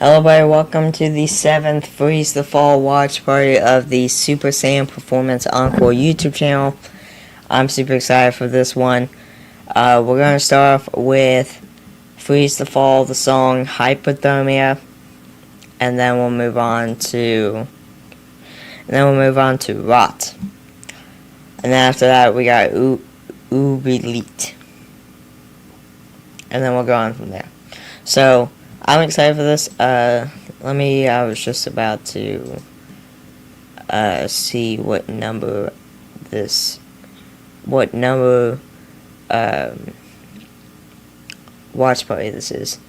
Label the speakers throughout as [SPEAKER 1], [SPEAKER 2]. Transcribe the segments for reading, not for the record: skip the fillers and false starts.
[SPEAKER 1] Hello everybody, welcome to the 7th Freeze the Fall watch party of the Super Saiyan Performance Encore YouTube channel. I'm super excited for this one. We're going to start off with Freeze the Fall, the song Hypothermia, and then we'll move on to Rot. And then after that we got Ubilite. And then we'll go on from there. So I'm excited for this. I was just about to see what number watch party this is.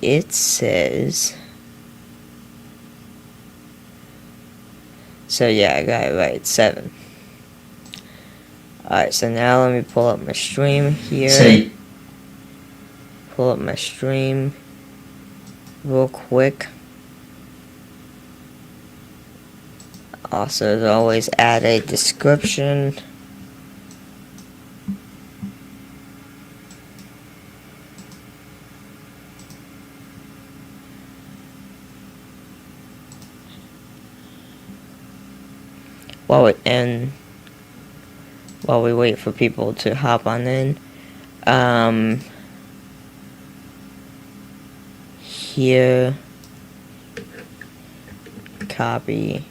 [SPEAKER 1] It says, so yeah, I got it right, 7. Alright, so now let me pull up my stream here. Pull up my stream real quick. Also, as always, add a description. While we wait for people to hop on in, here, copy,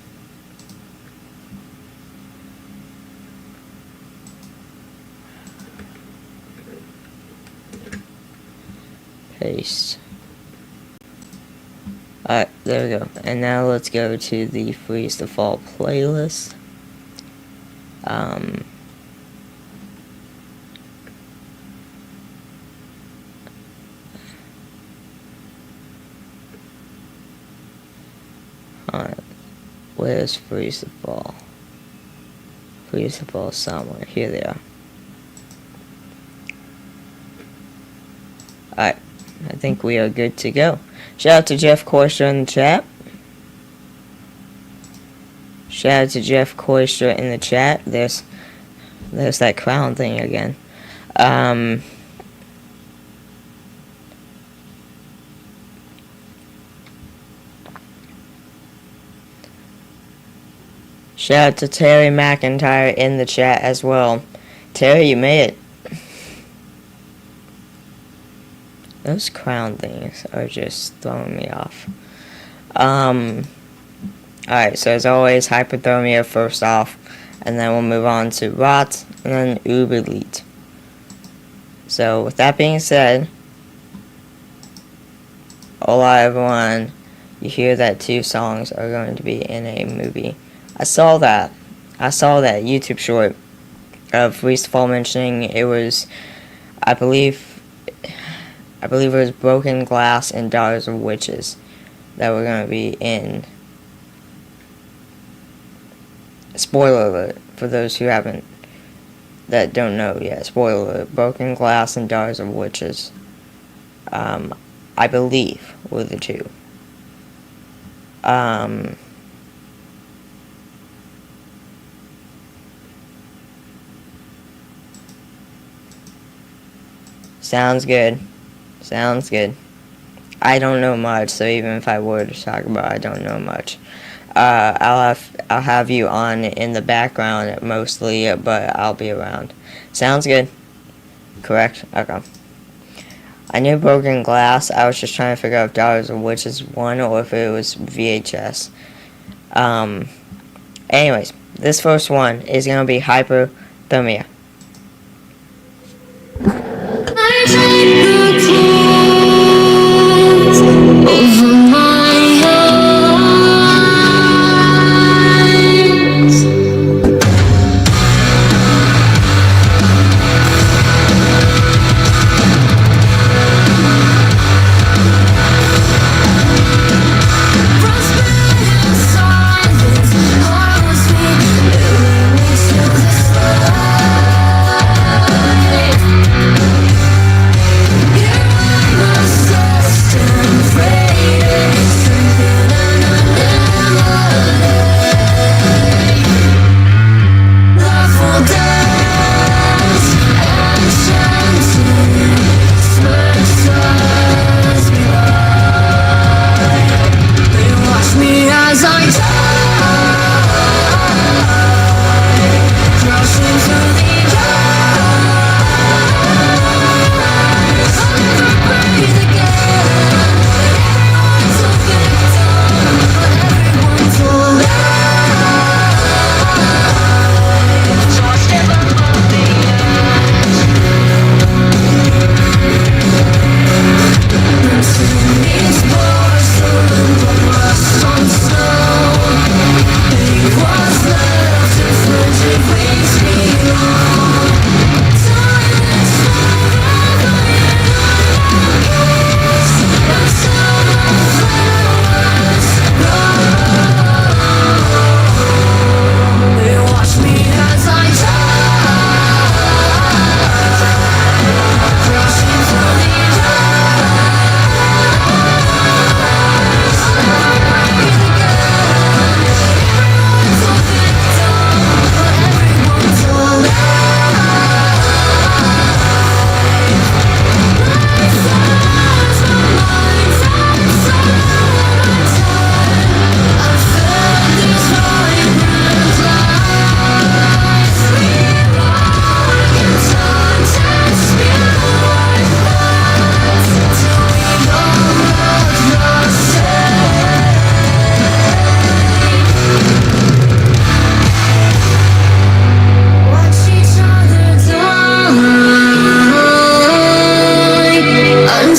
[SPEAKER 1] paste. Alright, there we go. And now let's go to the Freeze the Fall playlist. Alright, where's Freeze the Fall? Freeze the Fall somewhere. Here they are. Alright, I think we are good to go. Shout out to Jeff Koistra in the chat. Shout out to Jeff Koistra in the chat. There's that crown thing again. Shout out to Terry McIntyre in the chat as well. Terry, you made it. Those crown things are just throwing me off. Alright, so as always, Hypothermia first off, and then we'll move on to Rot, and then Ubilite. So, with that being said, hola everyone, you hear that 2 songs are going to be in a movie. I saw that YouTube short of Freeze the Fall mentioning it was, I believe it was Broken Glass and Daughters of Witches that were going to be in. Spoiler alert, for those who that don't know yet, spoiler alert, Broken Glass and Daughters of Witches, I believe, were the 2. Sounds good. Sounds good. I don't know much, so even if I were to talk about it, I don't know much. I'll have you on in the background mostly, but I'll be around. Sounds good. Correct? Okay. I knew Broken Glass. I was just trying to figure out if Daughters of Witches won or if it was VHS. Anyways, this first one is going to be Hypothermia.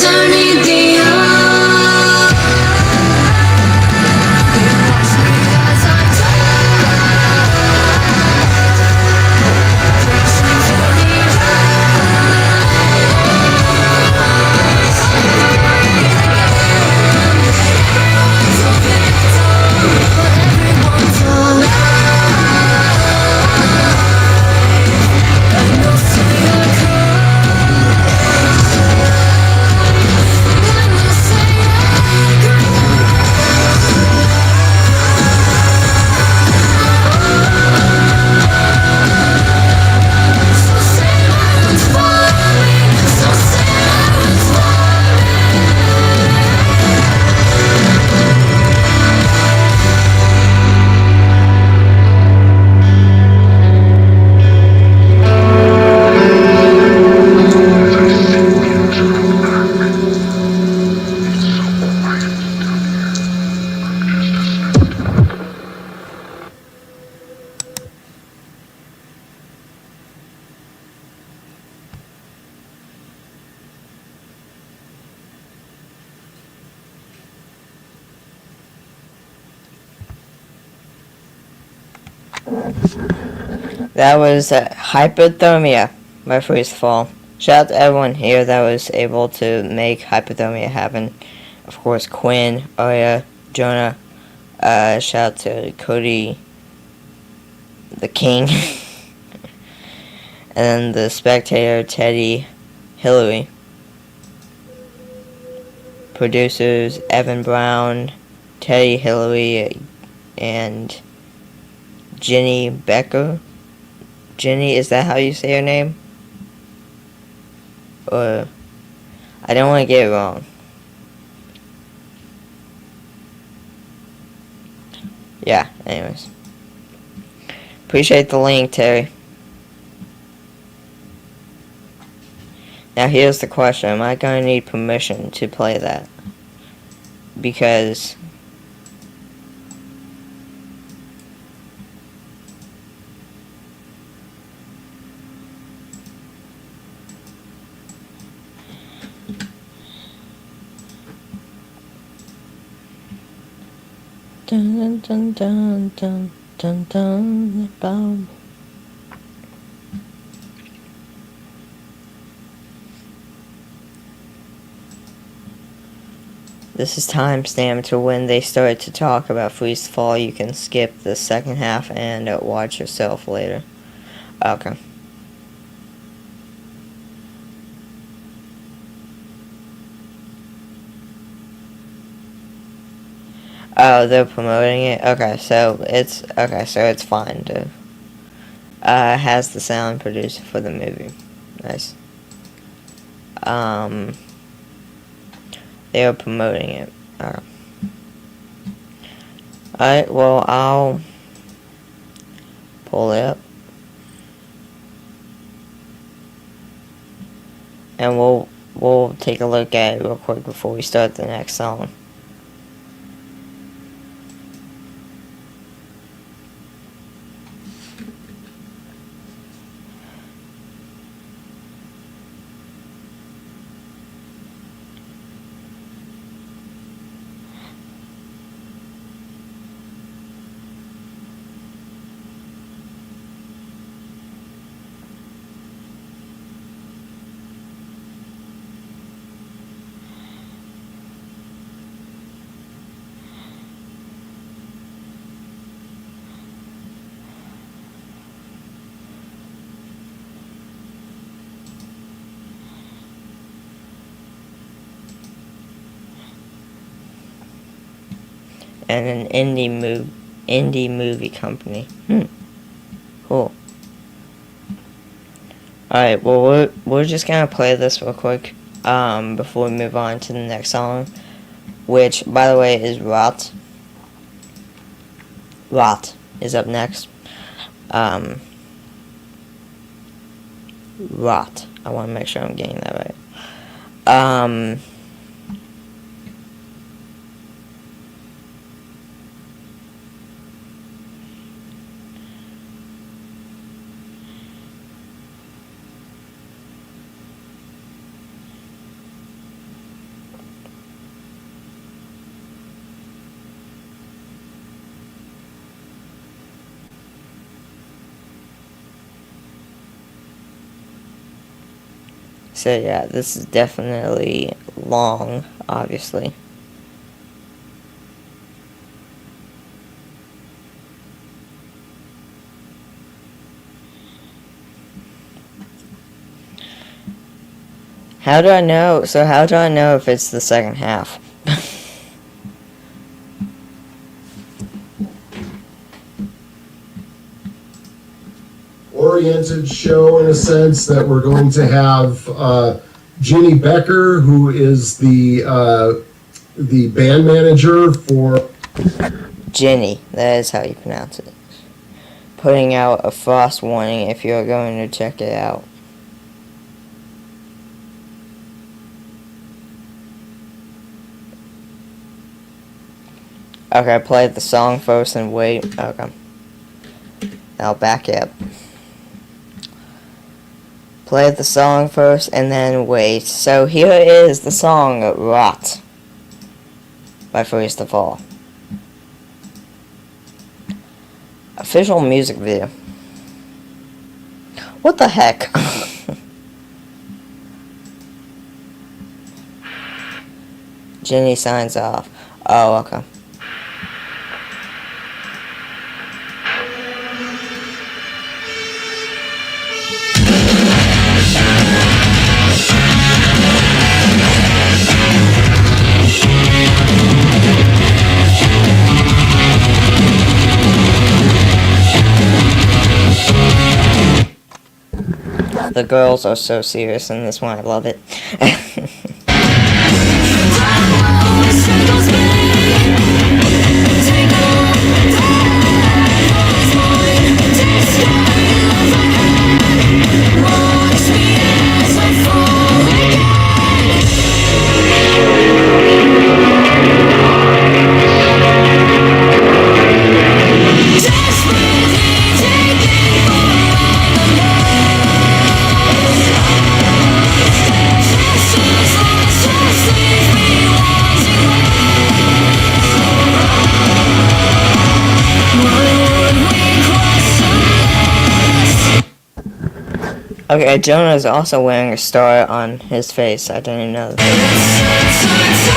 [SPEAKER 2] underneath the eye. You watch me as I die, reaching for the eyes. Everyone's a victim, but everyone's alive. And they'll say I
[SPEAKER 1] That was Hypothermia by Freeze Fall. Shout out to everyone here that was able to make Hypothermia happen. Of course, Quinn, Arya, Jonah. Shout out to Cody, the King, and then the Spectator, Teddy, Hillary. Producers, Evan Brown, Teddy, Hillary, and Jenny Becker. Jenny, is that how you say your name? Or I don't want to get it wrong. Yeah, anyways. Appreciate the link, Terry. Now here's the question. Am I going to need permission to play that? Because dun dun dun dun dun dun dun. This is timestamped to when they start to talk about Freeze Fall. You can skip the second half and watch yourself later. Okay. Oh, they're promoting it? Okay, so it's fine to has the sound produced for the movie. Nice. They are promoting it. Alright, well, I'll pull it up. And we'll take a look at it real quick before we start the next song. And an indie movie company. Cool. Alright, well we're just gonna play this real quick before we move on to the next song, which by the way is Rot. Rot is up next. Rot. I want to make sure I'm getting that right. So yeah, this is definitely long, obviously. How do I know? So how do I know if it's the second half?
[SPEAKER 3] Oriented show in a sense that we're going to have Ginny Becker, who is the band manager for
[SPEAKER 1] Jenny, that is how you pronounce it. Putting out a frost warning if you're going to check it out. Okay, play the song first and wait. Okay. I'll back it up. Play the song first and then wait. So here is the song Rot by First of All. Official music video. What the heck? Jenny signs off. Oh, okay. The girls are so serious in this one. I love it. Okay, Jonah is also wearing a star on his face. I didn't know that.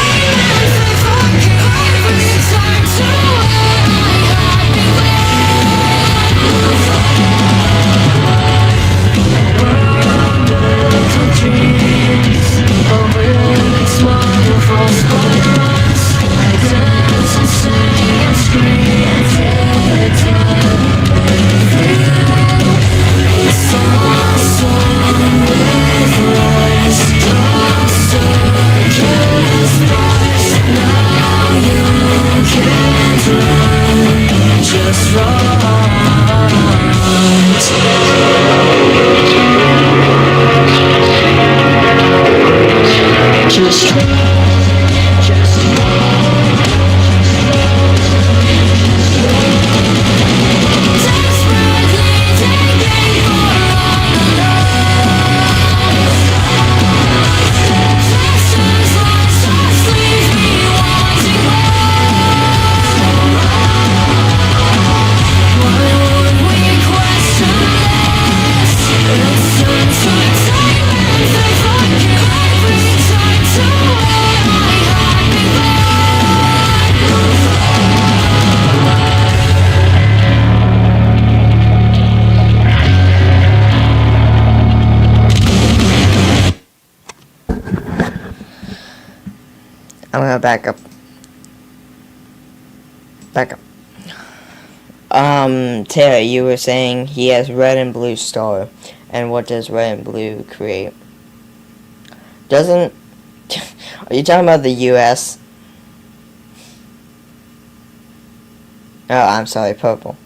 [SPEAKER 1] I'm gonna back up. Back up. Terry, you were saying he has red and blue star. And what does red and blue create? Doesn't... Are you talking about the U.S.? Oh, I'm sorry, purple.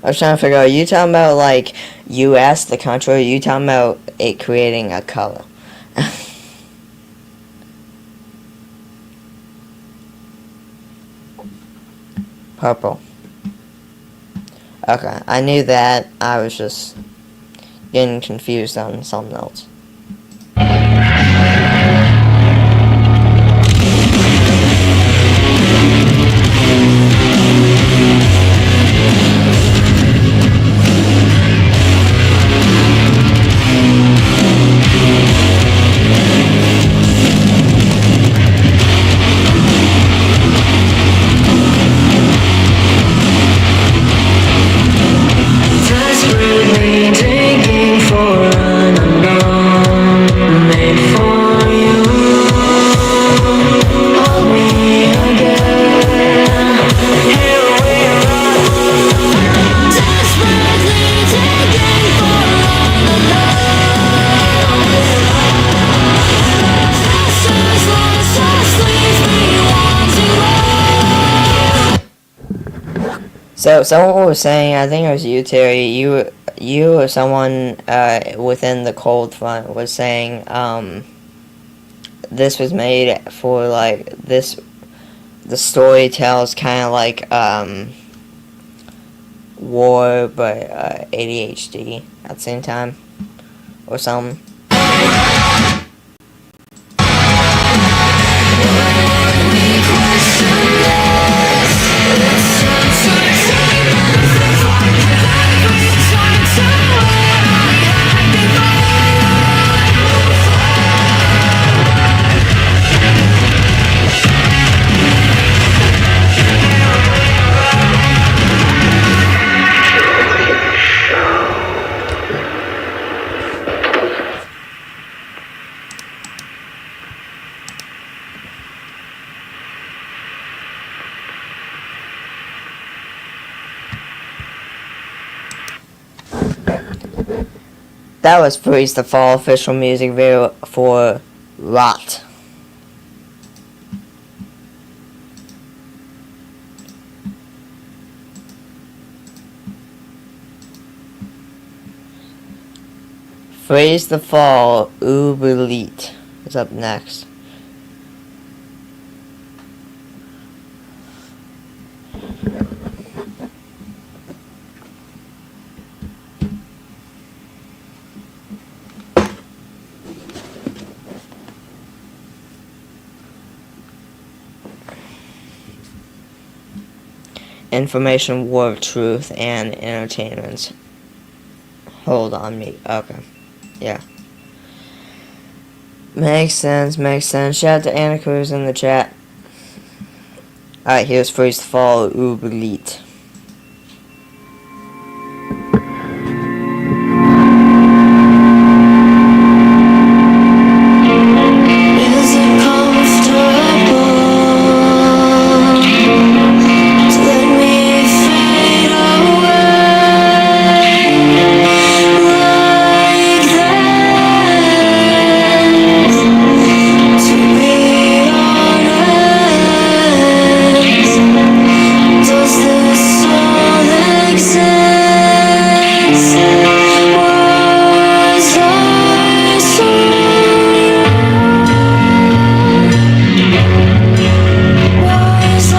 [SPEAKER 1] I was trying to figure out, are you talking about, like, U.S., the country, or are you talking about it creating a color? Purple. Okay, I knew that. I was just getting confused on something else. So someone was saying, I think it was you, Terry. You or someone within the cold front was saying this was made for like this. The story tells kind of like war, but ADHD at the same time, or something. That was Freeze the Fall official music video for Rot. Freeze the Fall Uberleet is up next. Information, war of truth, and entertainment. Hold on me. Okay. Yeah. Makes sense, makes sense. Shout out to Anna Cruz in the chat. Alright, here's Freeze the Fall Uberleet.
[SPEAKER 2] Is it comfortable to let me fade away like that? To be honest, does this all make sense? Was I so was I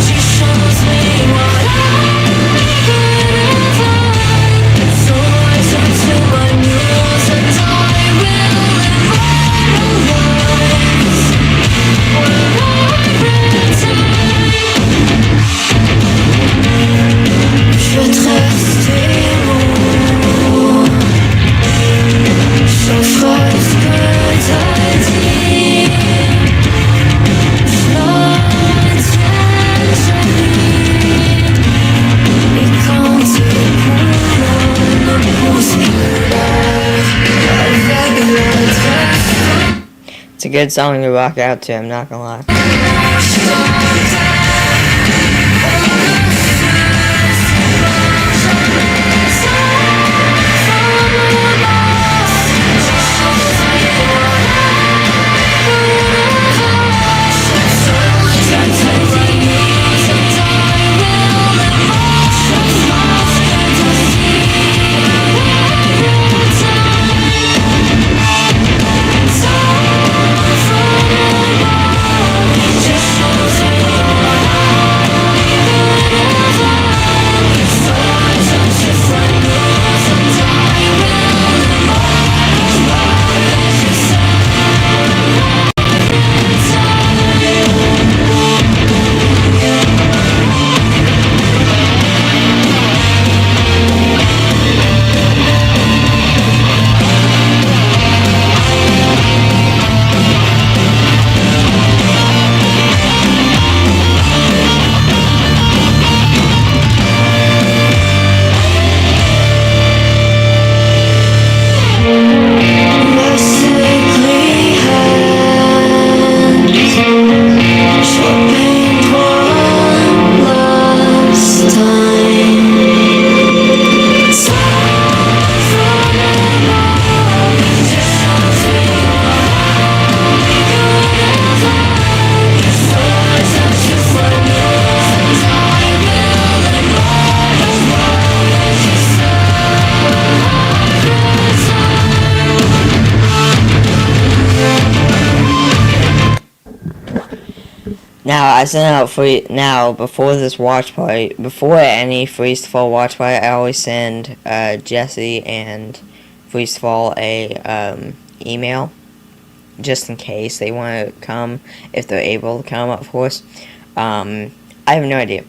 [SPEAKER 2] She shows me what I couldn't find. So I turn to my muse and I will immortalize what I've written. Je te reste mots. Je ferai ce que t'as dit. Je l'entretiens joli. Et quand tes poumons ne poussent plus l'air avec notre
[SPEAKER 1] It's a good song to rock out to, I'm not gonna lie.
[SPEAKER 2] Just shows me
[SPEAKER 1] Now I send out free now before this watch party, before any Freeze to Fall watch party. I always send Jesse and Freeze to Fall a email, just in case they want to come, if they're able to come, of course. I have no idea.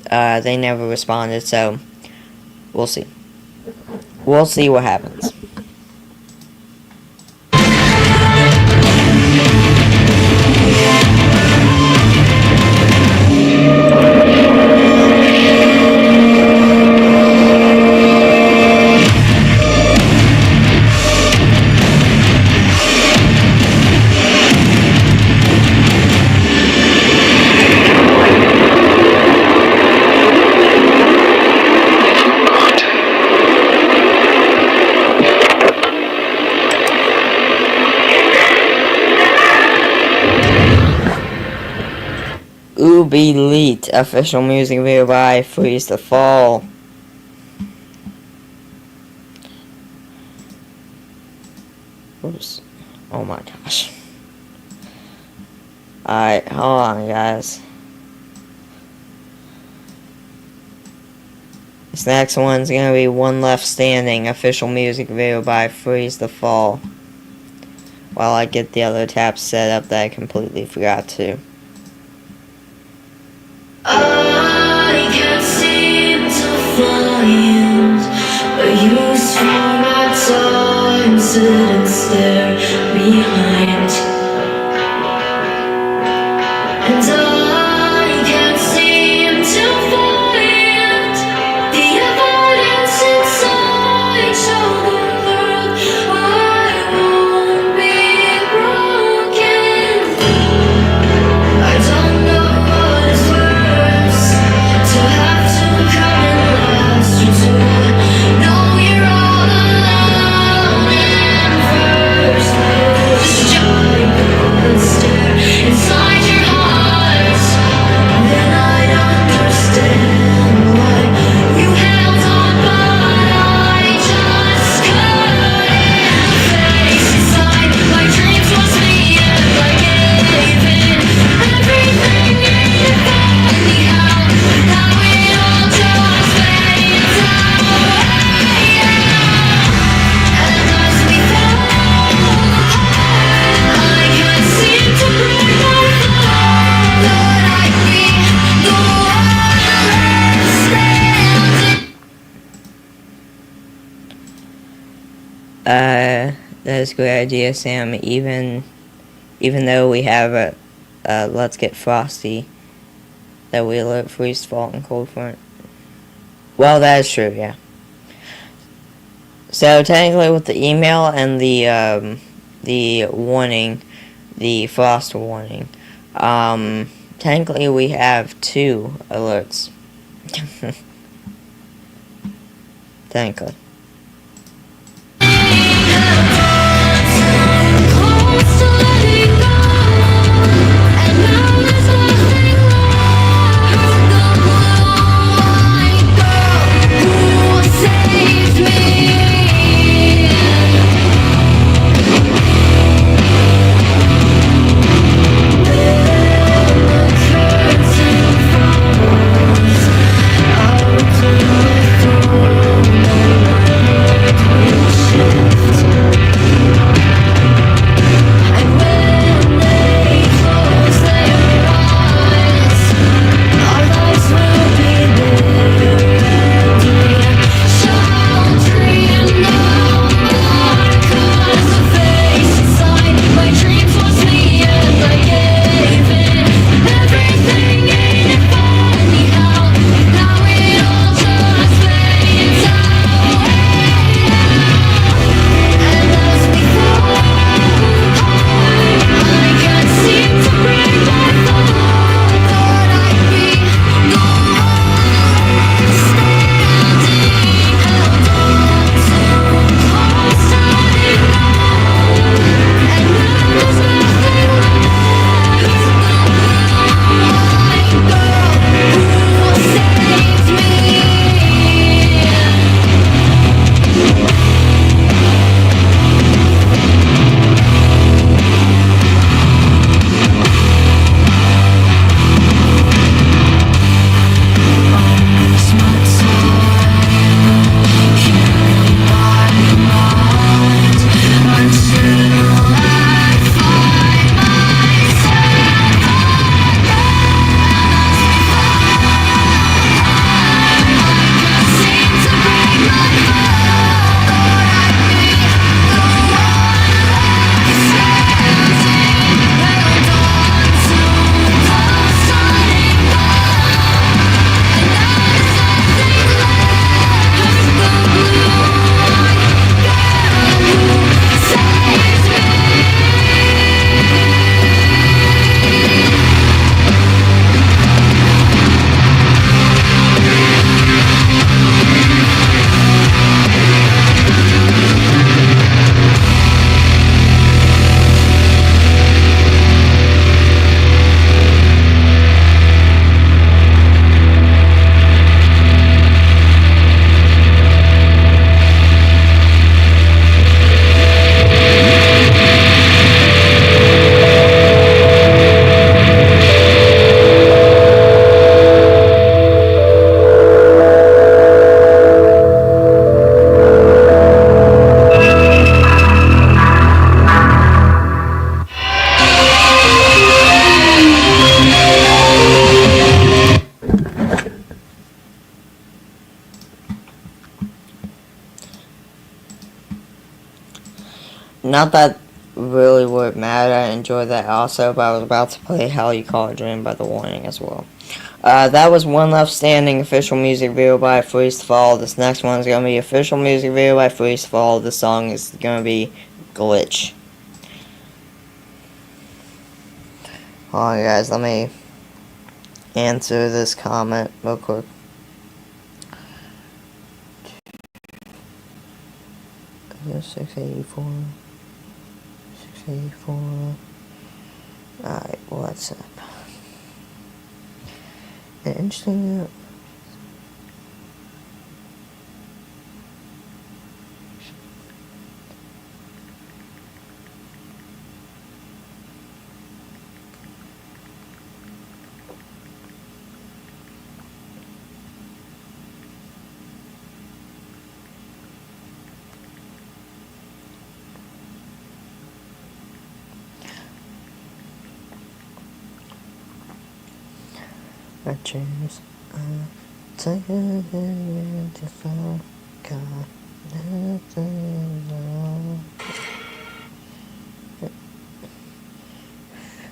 [SPEAKER 1] They never responded, so we'll see. We'll see what happens. Ubi Leet, official music video by Freeze to Fall. Oops. Oh my gosh. Alright, hold on guys. This next one's gonna be One Left Standing, official music video by Freeze to Fall. While I get the other tabs set up that I completely forgot to.
[SPEAKER 2] I can't seem to find a use for my time. Sit and stare behind, and I can't seem to find the evidence inside. Show the world I won't be broken. I don't know what is worse, to have to come and last, or to know you're all alone in first place. Just giant and stare inside your heart. Then I'd understand why you held on, but I just couldn't face inside. My dreams was me, and I gave in everything, and you found me out. Now it all just fades away. And as we fall apart, I can't seem to break my fall. That I'd be the one left standing.
[SPEAKER 1] That's a good idea, Sam. Even though we have a Let's Get Frosty that we let Freeze to Fall and Cold Front. Well, that is true, yeah. So technically, with the email and the warning, the frost warning, technically we have 2 alerts. Technically.
[SPEAKER 2] Close to letting go, and now there's nothing left. The blue-eyed girl who saved me. Then the curtain falls, out to the throne.
[SPEAKER 1] not that really would matter. I enjoyed that also, but I was about to play How You Call a Dream by The Warning as well. That was One Left Standing, official music video by Freeze to Fall. This next one is going to be official music video by Freeze to Fall. This song is going to be Glitch. Hold on, guys, let me answer this comment real quick. Is it 684? 684. Alright, what's up? Interesting. I choose take it to fall, God.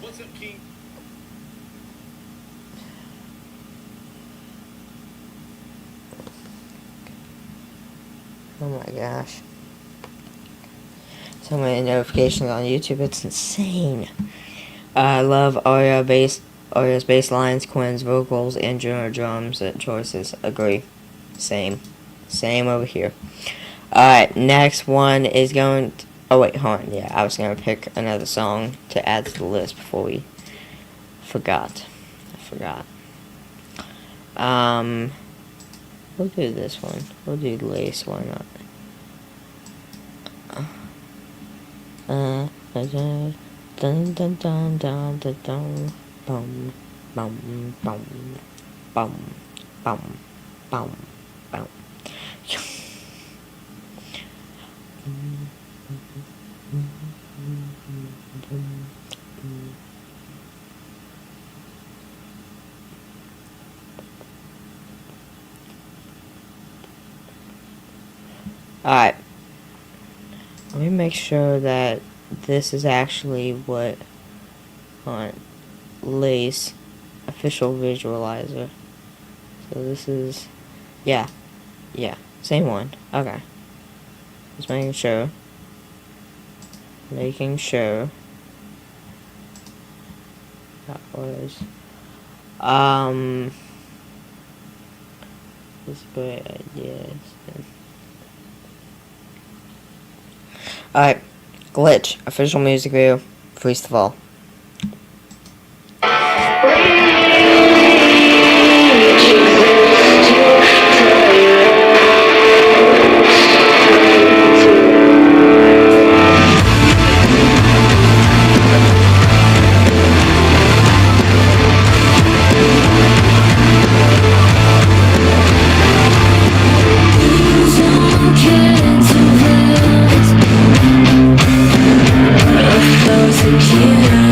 [SPEAKER 4] What's up, King?
[SPEAKER 1] Oh my gosh. So many notifications on YouTube, it's insane. I love Arya's bass lines, Quinn's vocals, and Junior drums and choices. Agree. Same over here. Alright, next one is going to, oh wait, hold on. Yeah, I was going to pick another song to add to the list before we forgot. I forgot. We'll do this one. We'll do Lace, why not? Dun dun dun dun dun dun bum bum bum bum bum bum bum. Alright. Let me make sure that this is actually what on Lace official visualizer. So this is, yeah, same one. Okay. Just making sure. That was, this great ideas. Alright, Glitch, official music video, Freeze to Fall.
[SPEAKER 2] Those who can't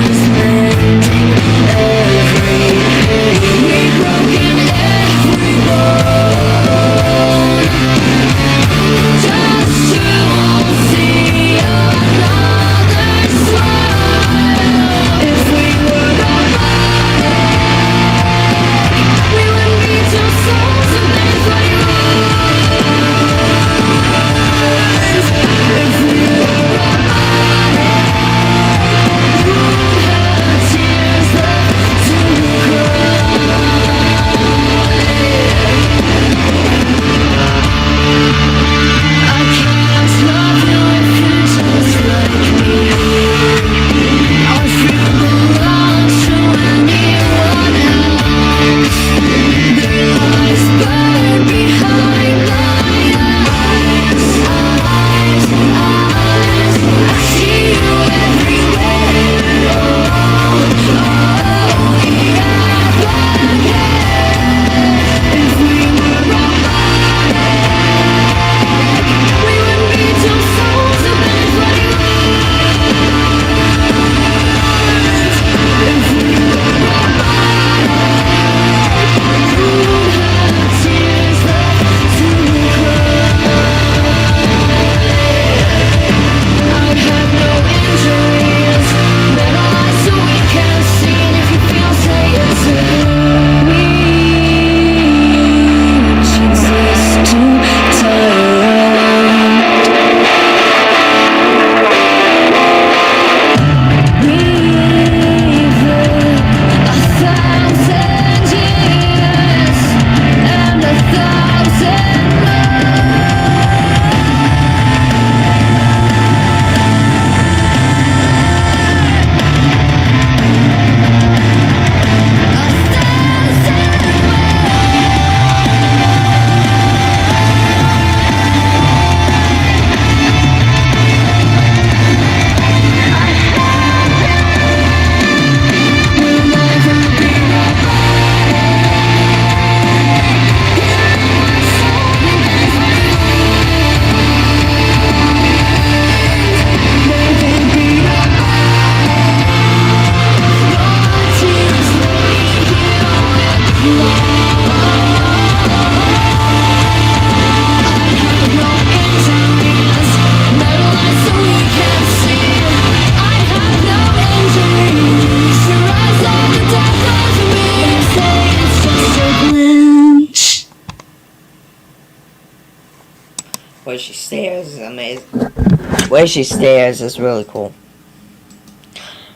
[SPEAKER 1] The way she stares is really cool.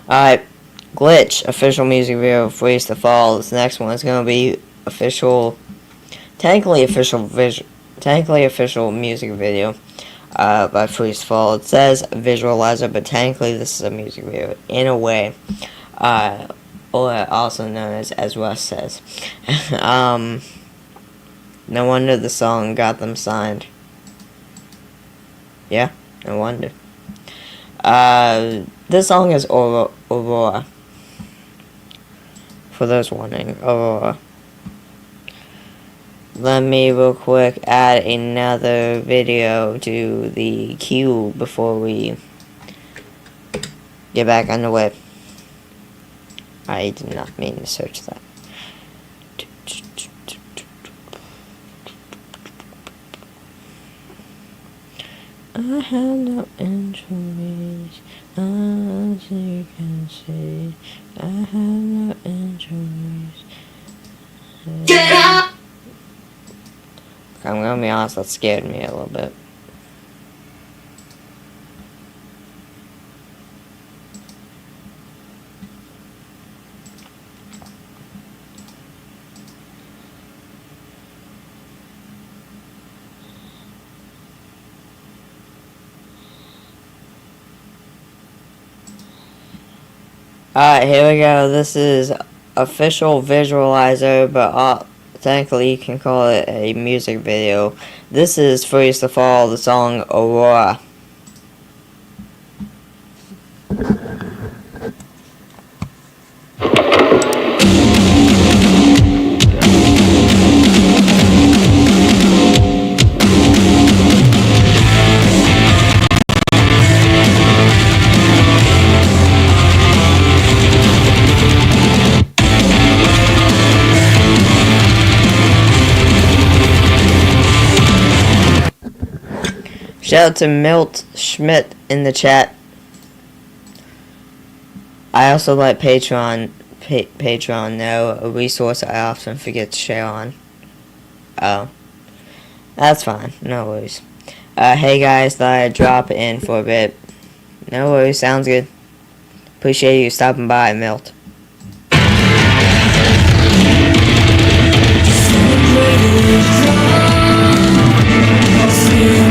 [SPEAKER 1] Alright, Glitch, official music video, Freeze to Fall. This next one is going to be technically official music video by Freeze to Fall. It says visualizer, but technically this is a music video in a way, or also known as Russ says. No wonder the song got them signed. Yeah, no wonder. This song is Aurora. For those wondering, Aurora. Let me real quick add another video to the queue before we get back underway. I did not mean to search that. I have no injuries, as you can see. I have no injuries.
[SPEAKER 2] Get up!
[SPEAKER 1] I'm gonna be honest, that scared me a little bit. Alright, here we go. This is official visualizer, but thankfully you can call it a music video. This is Freeze to Fall, the song Aurora. Shout out to Milt Schmidt in the chat. I also like Patreon. Patreon, though, a resource I often forget to share on. Oh. That's fine. No worries. Hey guys, thought I'd drop in for a bit. No worries, sounds good. Appreciate you stopping by, Milt.
[SPEAKER 2] Stay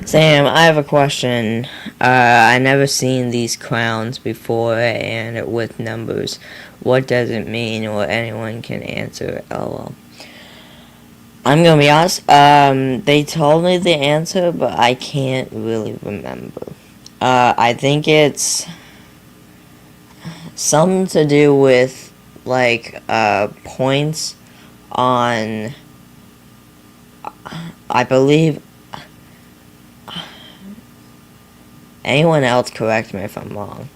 [SPEAKER 1] Sam, I have a question. I never seen these crowns before and with numbers. What does it mean, or anyone can answer? LOL. I'm gonna be honest. They told me the answer, but I can't really remember. I think it's something to do with like points on. I believe. Anyone else correct me if I'm wrong.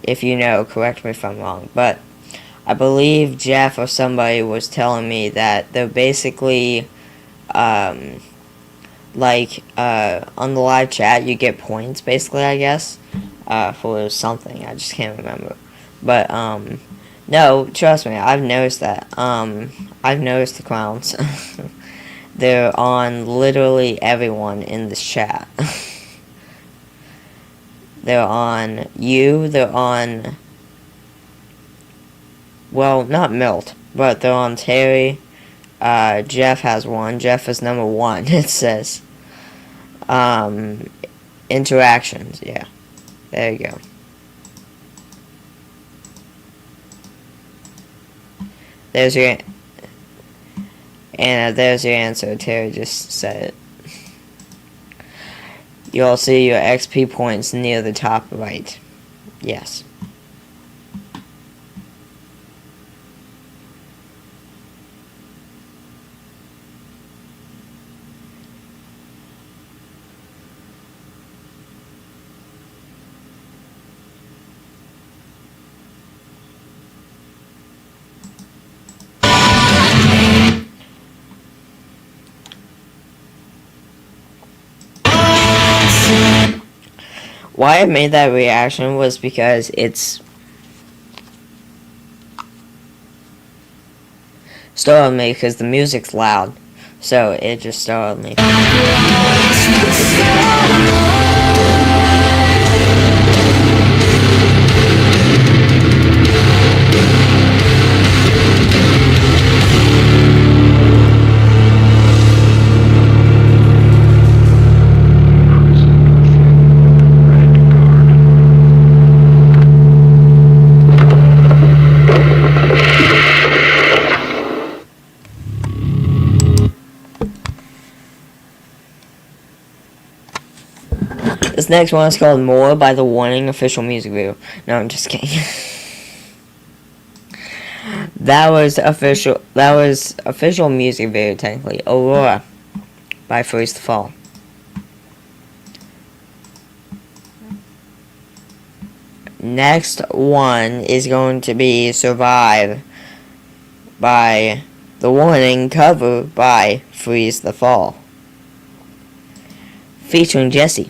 [SPEAKER 1] If you know, correct me if I'm wrong. But I believe Jeff or somebody was telling me that they're basically, on the live chat, you get points, basically, I guess, for something. I just can't remember. But, no, trust me, I've noticed that. I've noticed the clowns. They're on literally everyone in this chat. They're on you, they're on, well, not Milt, but they're on Terry. Jeff has one. Jeff is number 1, it says. Interactions, yeah. There you go. There's your, and there's your answer. Terry just said it. You'll see your XP points near the top right. Yes. Why I made that reaction was because it's startled me because the music's loud, so it just startled me. This next one is called More by The Warning official music video. No, I'm just kidding. That was official music video technically. Aurora by Freeze to Fall. Next one is going to be Survive by The Warning, cover by Freeze the Fall. Featuring Jesse.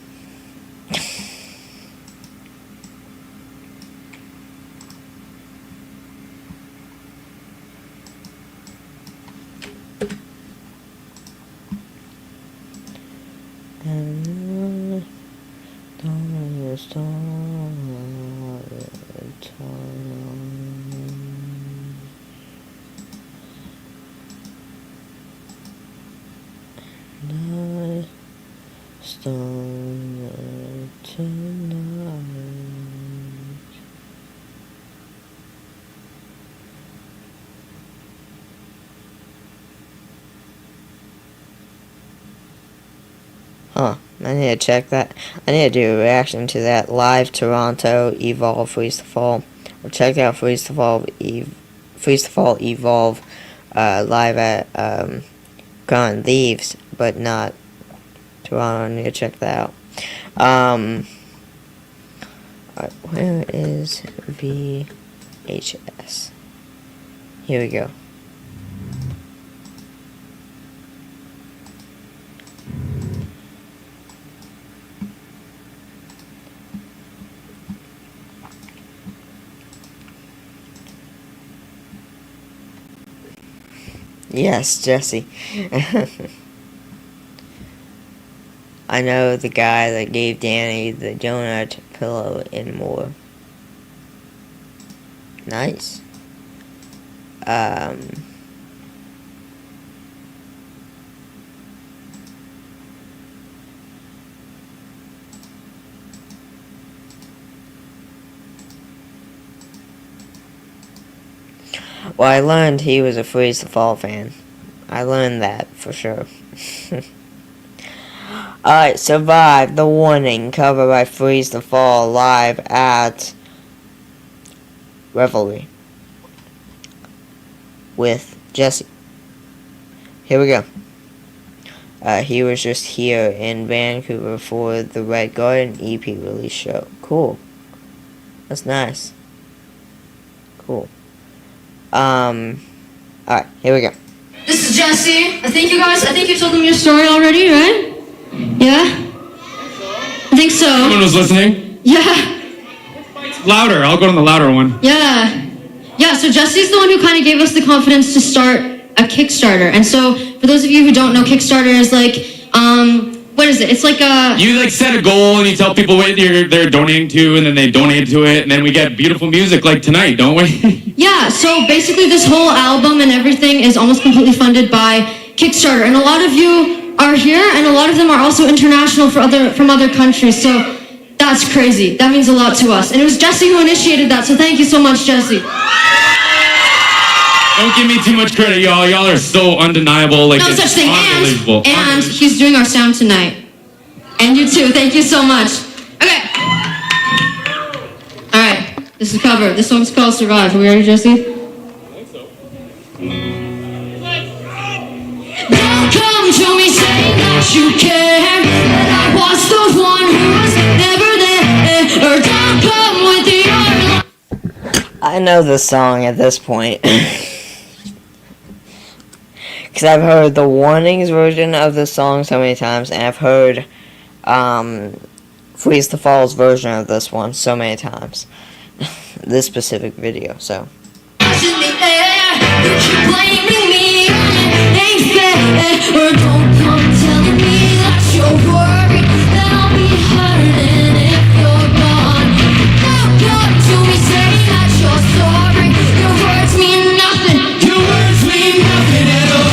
[SPEAKER 1] Huh, I need to check that. I need to do a reaction to that live Toronto Evolve Freeze to Fall. Or check out Freeze to Fall Evolve live at Gone Thieves, but not Toronto. I need to check that out. Alright, where is VHS? Here we go. Yes, Jesse. I know the guy that gave Danny the donut pillow and more. Nice. Well, I learned he was a Freeze the Fall fan. I learned that for sure. Alright, Survive the Warning, cover by Freeze the Fall, live at Revelry with Jesse. Here we go. He was just here in Vancouver for the Red Garden EP release show. Cool. That's nice. Cool. Alright, here we go.
[SPEAKER 2] This is Jesse. I think you told them your story already, right? Yeah? I think so.
[SPEAKER 4] Everyone was listening.
[SPEAKER 2] Yeah.
[SPEAKER 4] Louder. I'll go to the louder one.
[SPEAKER 2] Yeah. Yeah, so Jesse's the one who kind of gave us the confidence to start a Kickstarter. And so, for those of you who don't know, Kickstarter is like, what is it? It's like a...
[SPEAKER 4] You like set a goal and you tell people what they're donating to, and then they donate to it, and then we get beautiful music like tonight, don't we?
[SPEAKER 2] Yeah, so basically this whole album and everything is almost completely funded by Kickstarter. And a lot of you are here, and a lot of them are also international from other countries. So that's crazy. That means a lot to us. And it was Jesse who initiated that, so thank you so much, Jesse.
[SPEAKER 4] Don't give me too much credit, y'all. Y'all are so undeniable. Like,
[SPEAKER 2] No
[SPEAKER 4] it's
[SPEAKER 2] such thing.
[SPEAKER 4] unbelievable.
[SPEAKER 2] And he's doing our sound tonight. And you too. Thank you so much. Okay. All right. This is cover. This song's called Survive. Are we ready, Jesse? Don't come to me saying that you care, that I was the one who was never there, or don't come with your
[SPEAKER 1] I know this song at this point. Because I've heard the Warnings version of the song so many times, and I've heard Freeze the Fall's version of this one so many times. This specific video, so.
[SPEAKER 2] in the air. You keep blaming me, and it ain't fair. Or don't come telling me that you're worried that I'll be hurting if you're gone. Don't come to me saying that you're sorry. Your words mean nothing. Your words mean nothing at all.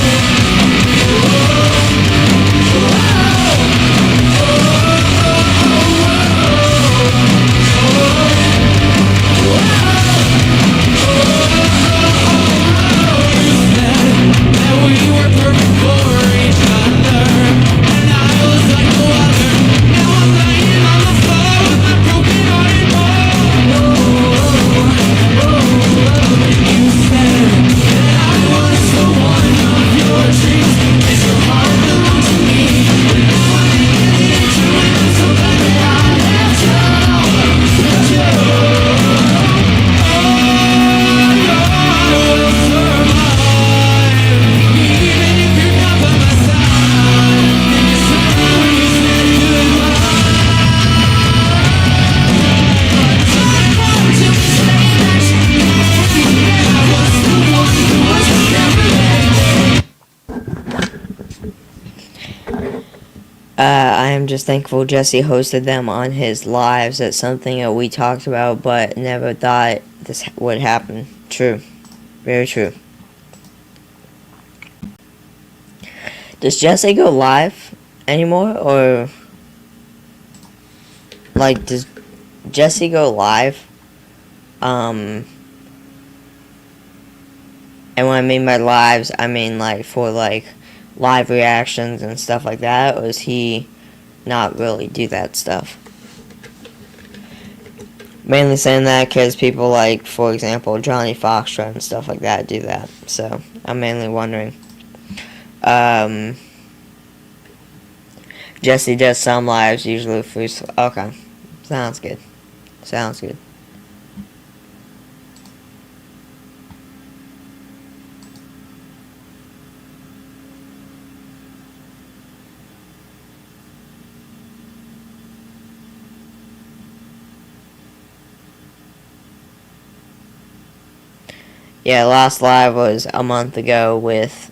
[SPEAKER 1] I am just thankful Jesse hosted them on his lives. It's something that we talked about, but never thought this would happen. True. Very true. Does Jesse go live anymore, or like does Jesse go live? And what I mean by lives, I mean like for like live reactions and stuff like that, or does he not really do that stuff? Mainly saying that because people like, for example, Johnny Foxtrot and stuff like that do that. So I'm mainly wondering. Jesse does some lives, usually free. Okay, sounds good. Sounds good. Yeah, last live was a month ago with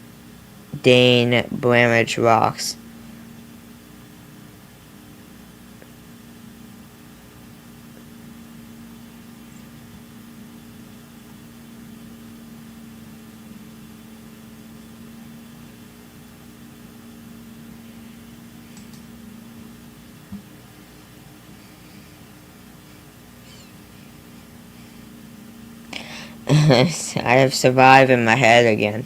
[SPEAKER 1] Dane Bramage Rocks. I have survived in my head again.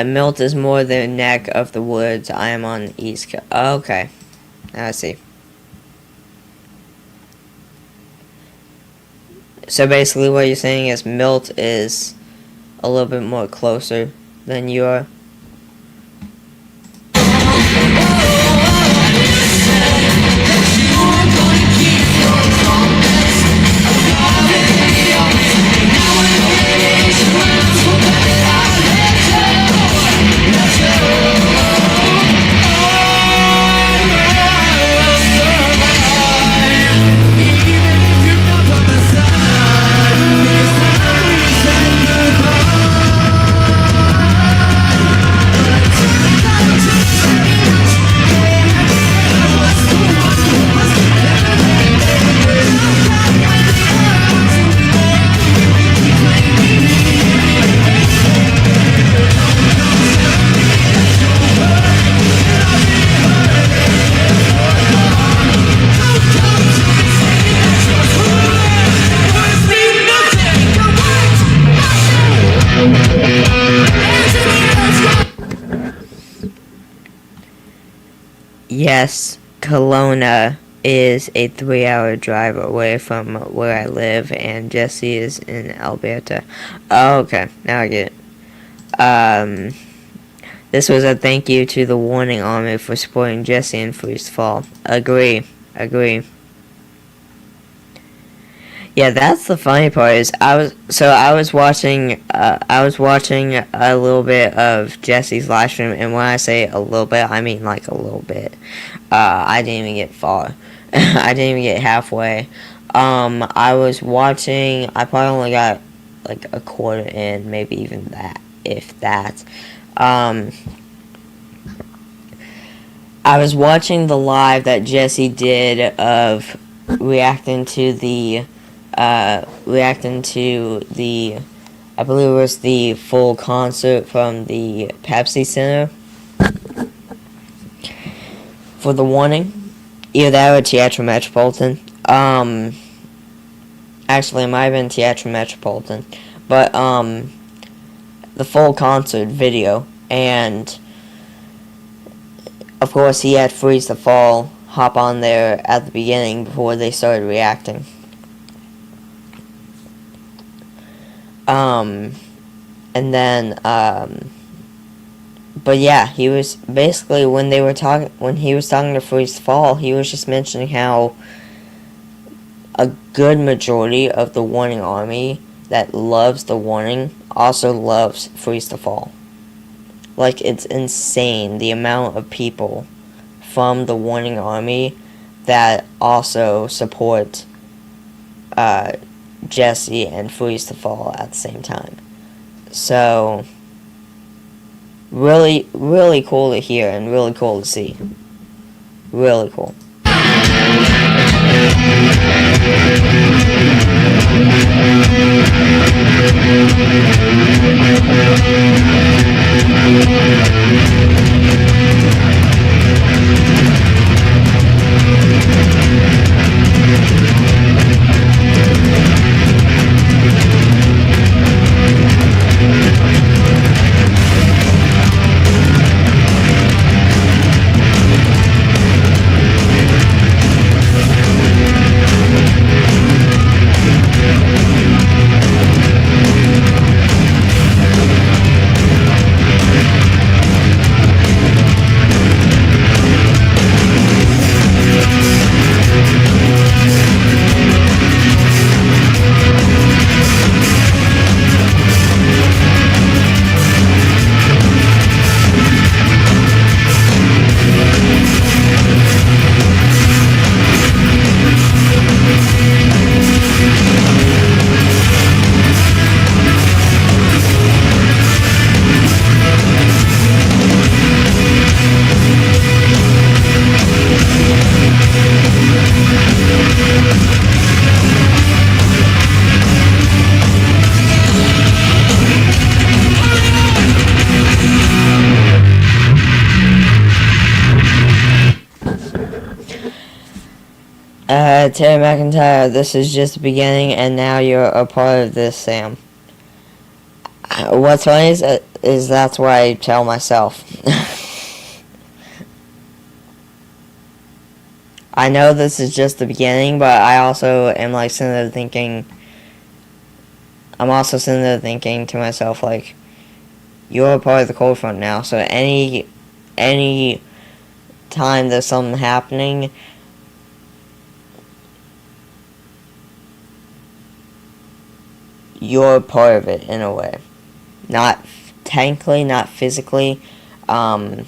[SPEAKER 1] Milt is more the neck of the woods. I am on the east coast. Okay. I see. So basically what you're saying is Milt is a little bit more closer than you are. Yes, Kelowna is a 3-hour drive away from where I live, and Jesse is in Alberta. Oh, okay, now I get it. This was a thank you to the Warning Army for supporting Jesse in Freeze Fall. Agree. Yeah, that's the funny part. Is I was watching a little bit of Jesse's live stream, and when I say a little bit, I mean like a little bit. I didn't even get far. I didn't even get halfway. I was watching. I probably only got like a quarter in, maybe even that, if that. I was watching the live that Jesse did of reacting to the I believe it was the full concert from the Pepsi Center for the Warning. Either that or Teatro Metropolitan. Actually, it might have been Teatro Metropolitan. But, the full concert video. And, of course, he had Freeze the Fall hop on there at the beginning before they started reacting. And then, but yeah, he was basically, when he was talking to Freeze the Fall, he was just mentioning how a good majority of the Warning Army that loves the Warning also loves Freeze the Fall. Like, it's insane the amount of people from the Warning Army that also support, Jesse and Freeze the Fall at the same time. So, really, really cool to hear and really cool to see. Really cool. Terry McIntyre, this is just the beginning, and now you're a part of this, Sam. What's funny is that's what I tell myself. I know this is just the beginning, but I also am like sitting there thinking. I'm also sitting there thinking to myself like, you're a part of the cold front now. So any time there's something happening, you're a part of it in a way. Not technically, not physically, but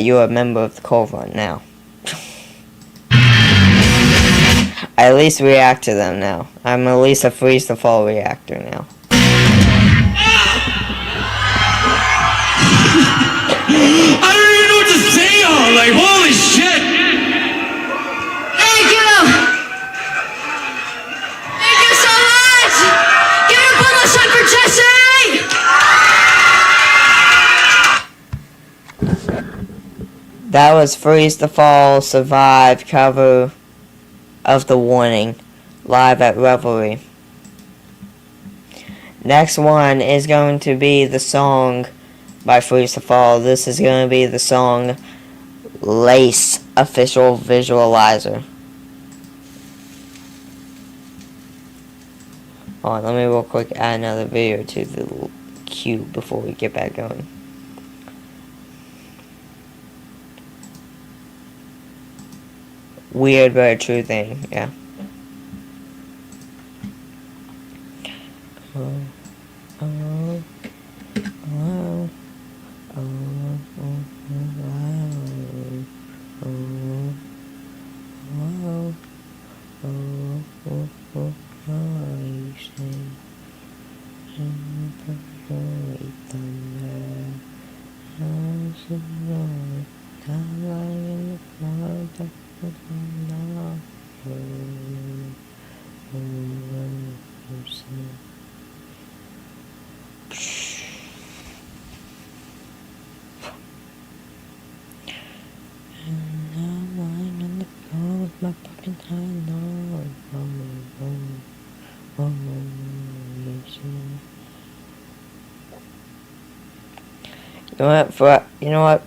[SPEAKER 1] you're a member of the cold front now. I at least react to them now. I'm at least a freeze to fall reactor now.
[SPEAKER 4] I don't even know what to say, y'all. Like, holy shit.
[SPEAKER 2] Thank you! Thank you so much! Give it up one last time for Jesse!
[SPEAKER 1] That was Freeze to Fall Survive cover of The Warning, live at Revelry. Next one is going to be the song by Freeze to Fall. This is going to be the song Lace Official Visualizer. Hold on, let me real quick add another video to the queue before we get back going. Weird but a true thing, yeah. You know what?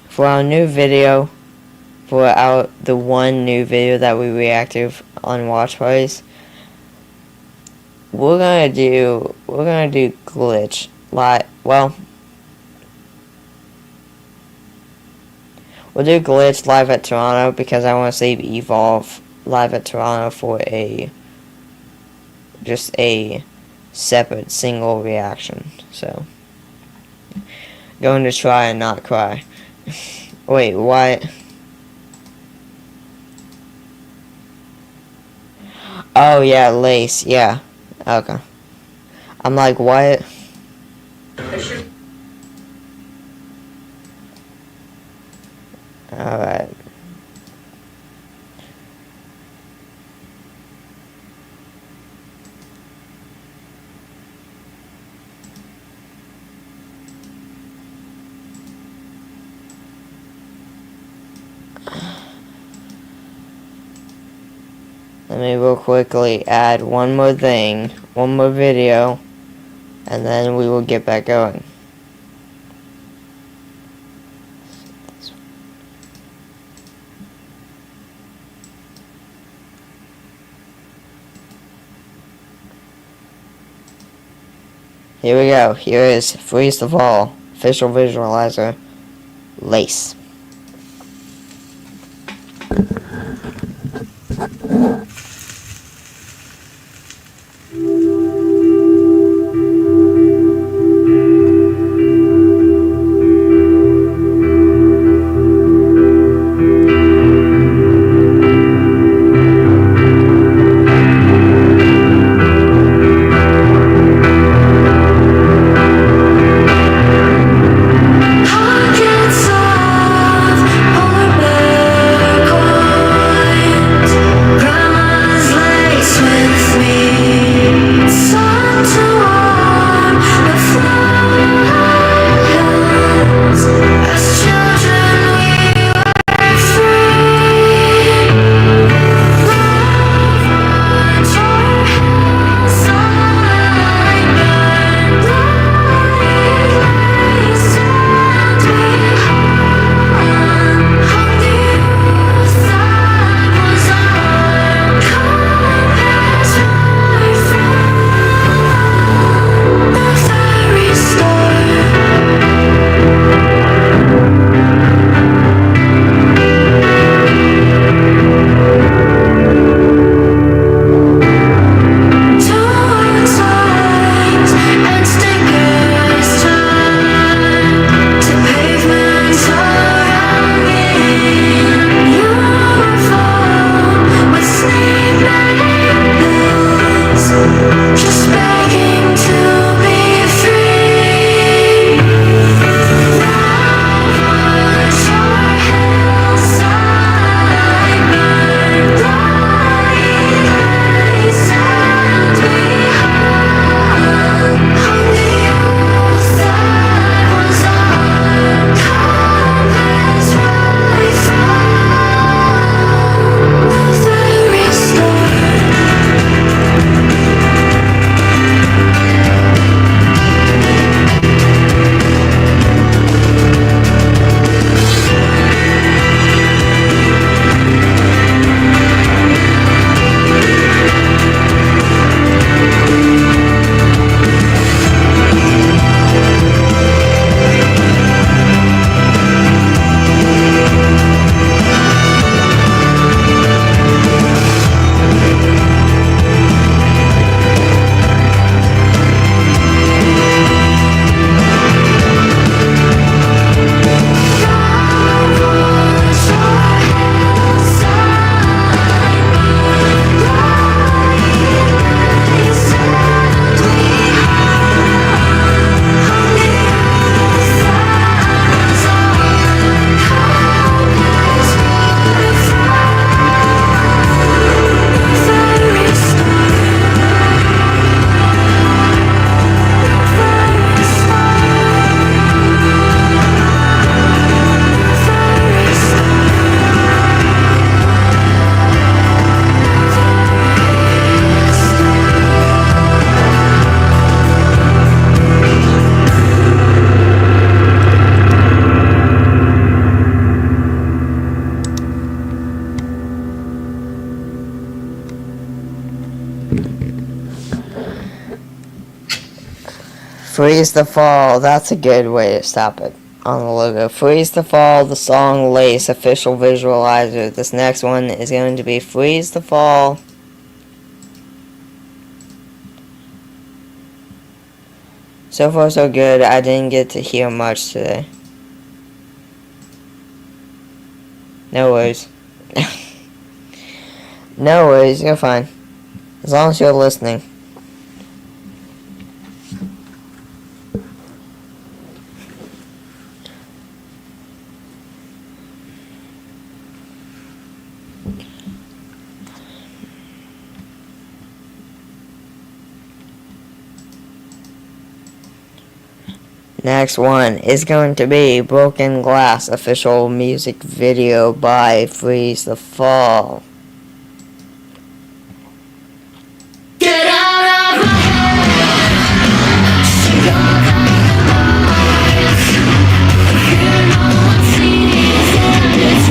[SPEAKER 1] For our new video, the one new video that we reacted on Watch Parties, we're gonna do Glitch live. Well, we'll do Glitch live at Toronto because I want to save Evolve live at Toronto for just a separate single reaction. So, going to try and not cry. Wait, what? Oh yeah, Lace, yeah. Okay. I'm like, what? Alright. Let me real quickly add one more thing, one more video, and then we will get back going. Here we go. Here is Freeze to Fall, official visualizer, Lace.
[SPEAKER 2] Pockets of polar bear coins.
[SPEAKER 1] Freeze the Fall. That's a good way to stop it on the logo. Freeze the Fall, the song Lace, official visualizer. This next one is going to be Freeze the Fall. So far so good. I didn't get to hear much today. No worries. No worries, you're fine. As long as you're listening. Next one is going to be Broken Glass, official music video by Freeze the Fall.
[SPEAKER 2] Get out of my head. Shake off all the lies. Fear no one sees and it's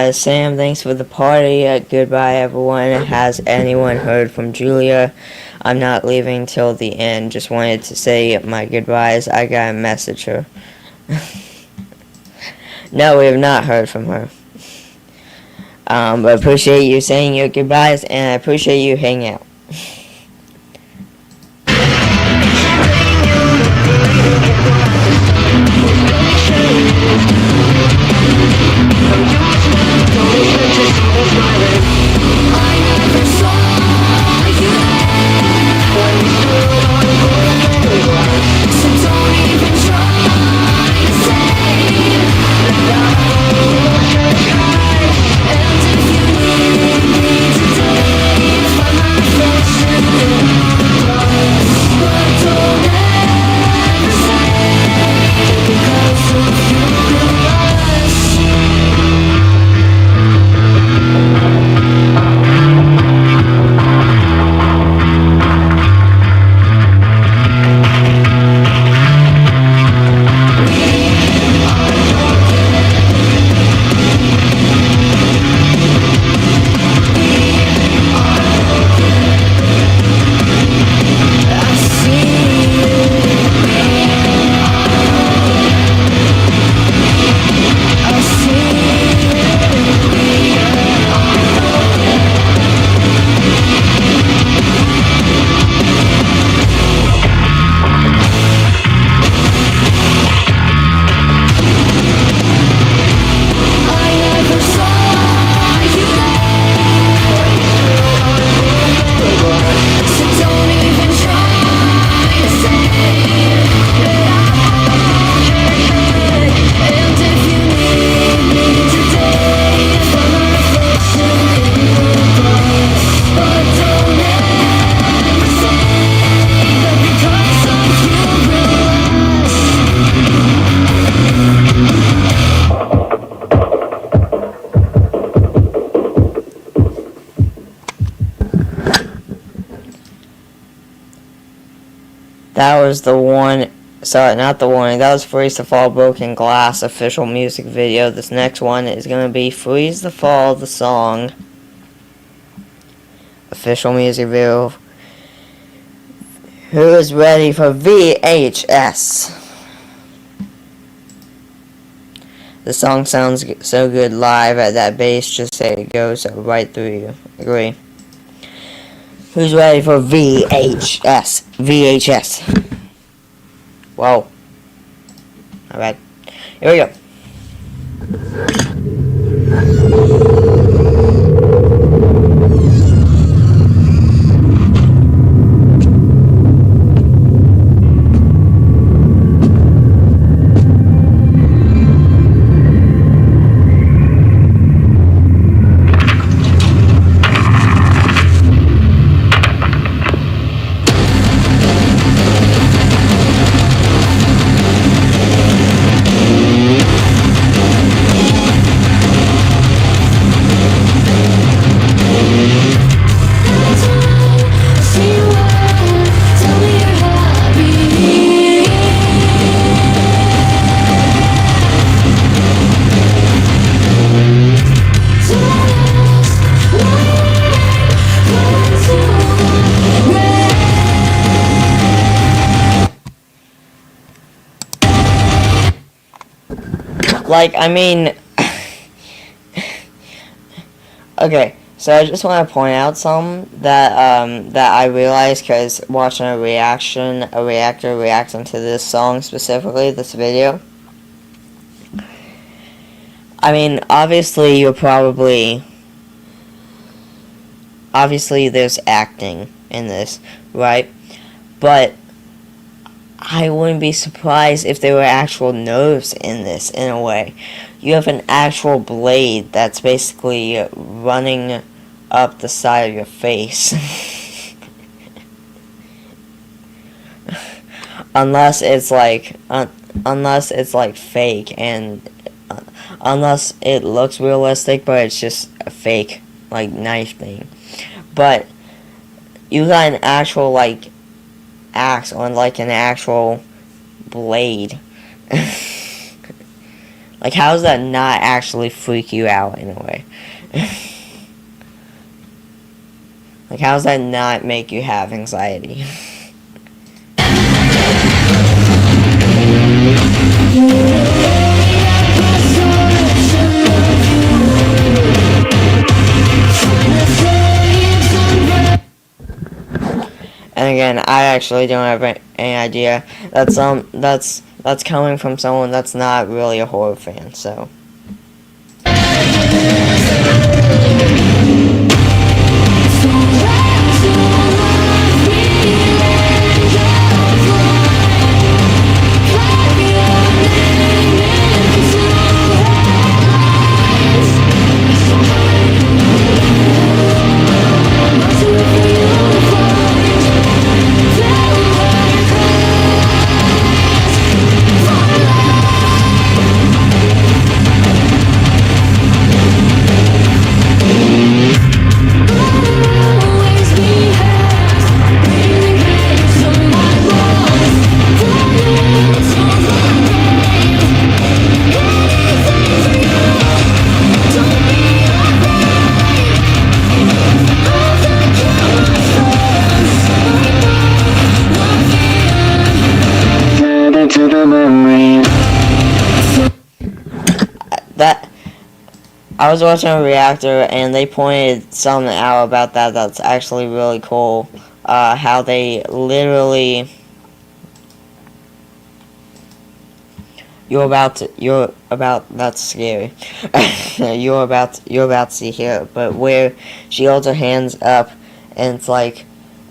[SPEAKER 1] Sam, thanks for the party. Goodbye, everyone. Has anyone heard from Julia? I'm not leaving till the end. Just wanted to say my goodbyes. I gotta message her. No, we have not heard from her. But appreciate you saying your goodbyes, and I appreciate you hanging out. That was the one Sorry, not the warning. That was Freeze the Fall Broken Glass official music video. This next one is going to be Freeze the Fall, the song. Official music video. Who is ready for VHS? The song sounds so good live at that bass, just say it goes right through you. Agree? Who's ready for VHS? VHS. Whoa. Alright. Here we go. Like, I mean, okay, so I just want to point out some that that I realized because watching a reactor reacting to this song specifically, this video. I mean, obviously there's acting in this, right? But I wouldn't be surprised if there were actual nerves in this, in a way. You have an actual blade that's basically running up the side of your face. Unless it's like fake, and unless it looks realistic, but it's just a fake, like, knife thing. But you got an actual, like, axe on, like, an actual blade. Like, how does that not actually freak you out in a way? Like, how does that not make you have anxiety? And again, I actually don't have any idea. That's coming from someone that's not really a horror fan, so. That I was watching a reactor and they pointed something out about that that's actually really cool. How they literally that's scary. you're about to see here, but where she holds her hands up and it's like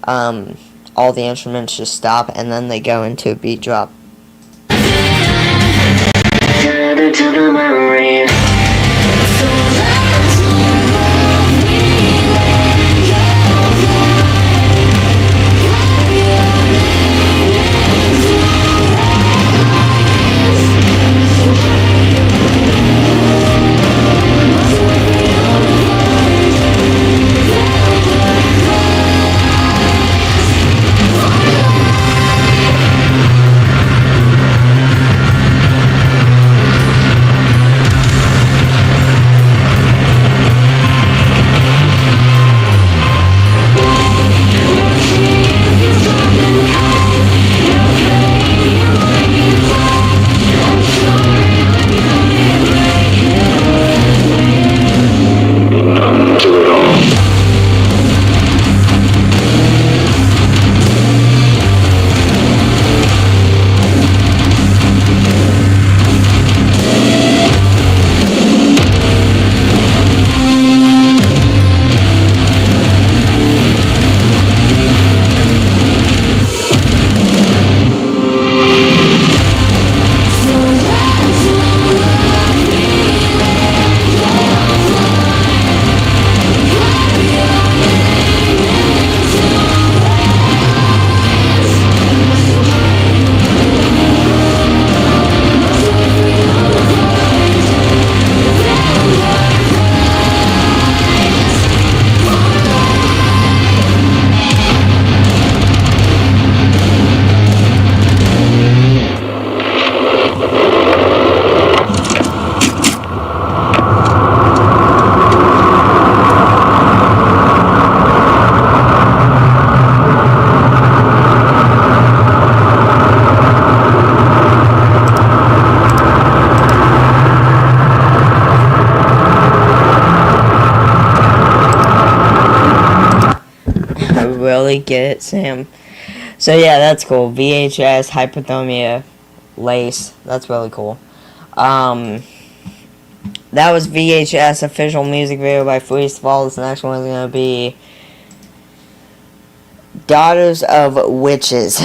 [SPEAKER 1] all the instruments just stop and then they go into a beat drop. To the memory. really get it, Sam. So yeah, that's cool. VHS, Hypothermia, Lace. That's really cool. That was VHS official music video by Freeze the Fall. This next one is gonna be Daughters of Witches.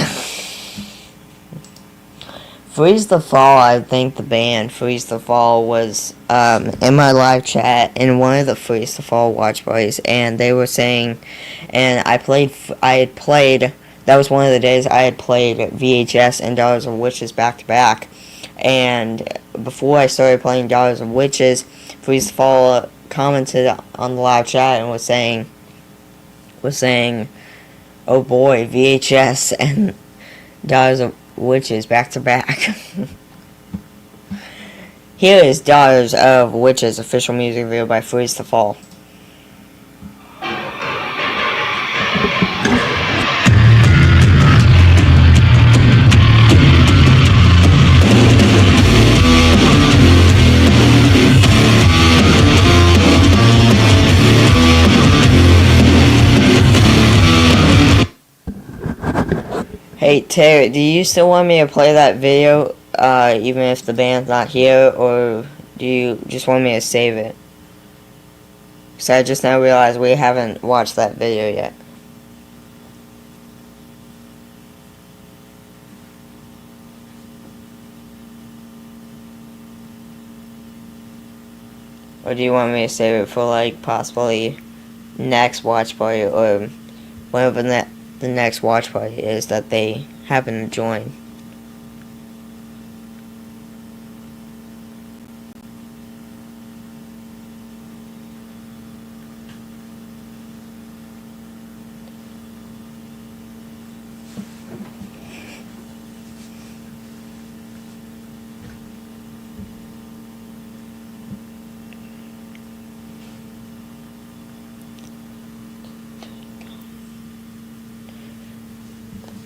[SPEAKER 1] Freeze the Fall, I think the band Freeze the Fall was in my live chat in one of the Freeze the Fall watch parties, and they were saying, and I had played, that was one of the days I had played VHS and Daughters of Witches back to back, and before I started playing Daughters of Witches, Freeze the Fall commented on the live chat and was saying, oh boy, VHS and Daughters of Witches back to back. Here is Daughters of Witches official music video by Freeze the Fall. Hey Terry, do you still want me to play that video, even if the band's not here, or do you just want me to save it? Because I just now realized we haven't watched that video yet. Or do you want me to save it for, like, possibly next watch party, or whenever the next watch party is that they happen to join?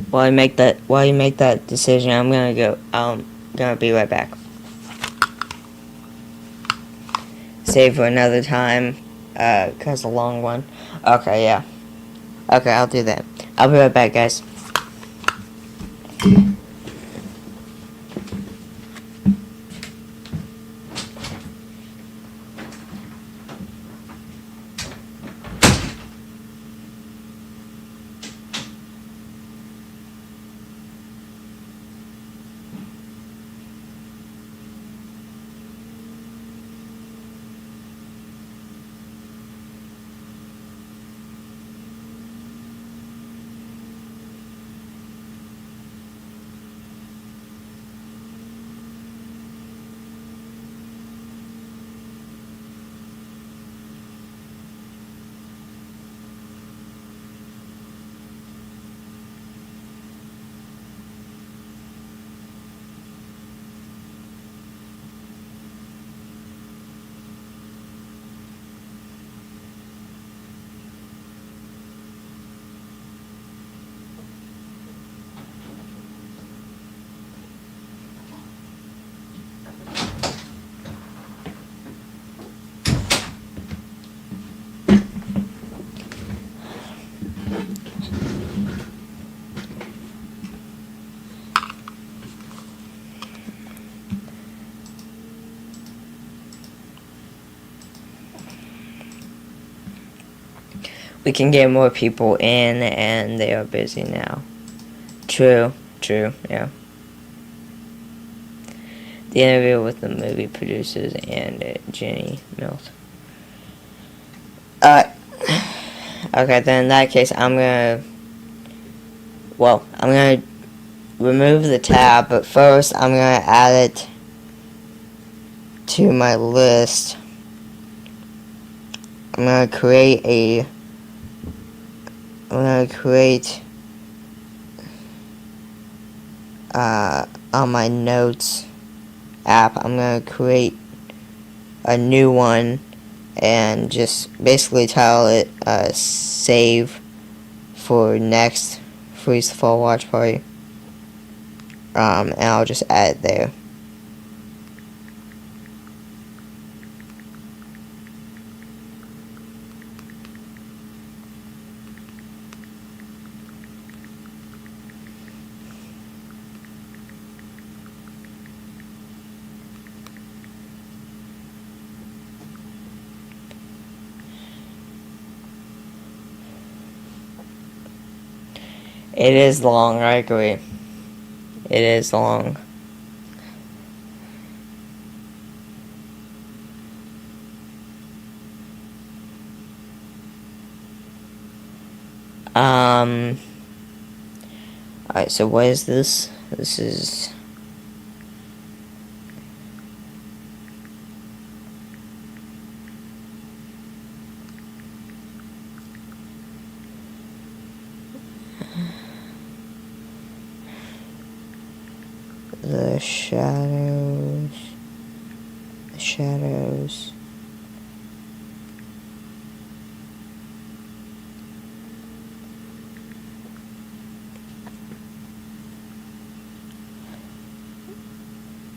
[SPEAKER 1] While you make that decision, I'm gonna be right back. Save for another time, cause a long one. Okay, yeah. Okay, I'll do that. I'll be right back, guys. We can get more people in, and they are busy now. True, yeah. The interview with the movie producers and Jenny Mills. Okay, then in that case, I'm gonna remove the tab, but first I'm gonna add it to my list. I'm gonna create on my notes app, I'm gonna create a new one and just basically title it save for next Freeze the Fall watch party. And I'll just add it there. It is long, I agree. It is long. Alright, so what is this? This is... The shadows. The shadows.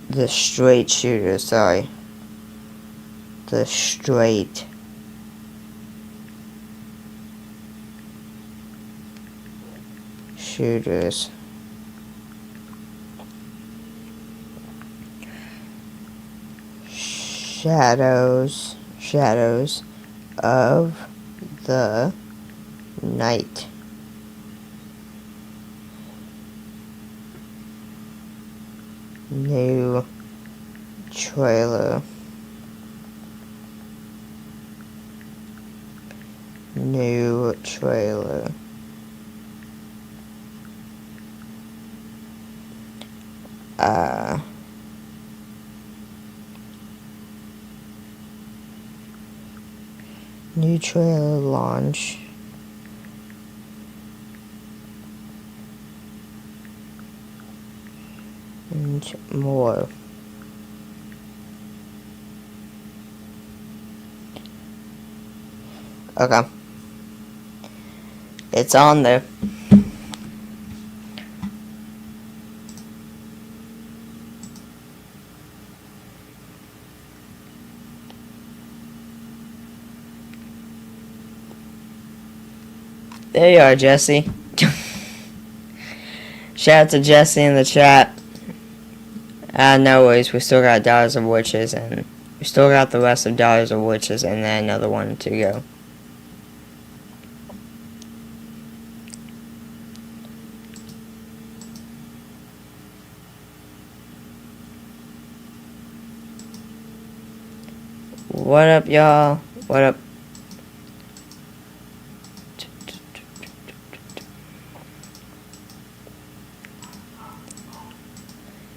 [SPEAKER 1] The straight shooter, sorry. The straight shooters. Shadows of the night. New trailer. New trailer. New trailer launch. And more. Okay. It's on there. There you are, Jesse. Shout out to Jesse in the chat. No worries, we still got Daughters of Witches, and we still got the rest of Daughters of Witches, and then another one to go. What up, y'all? What up?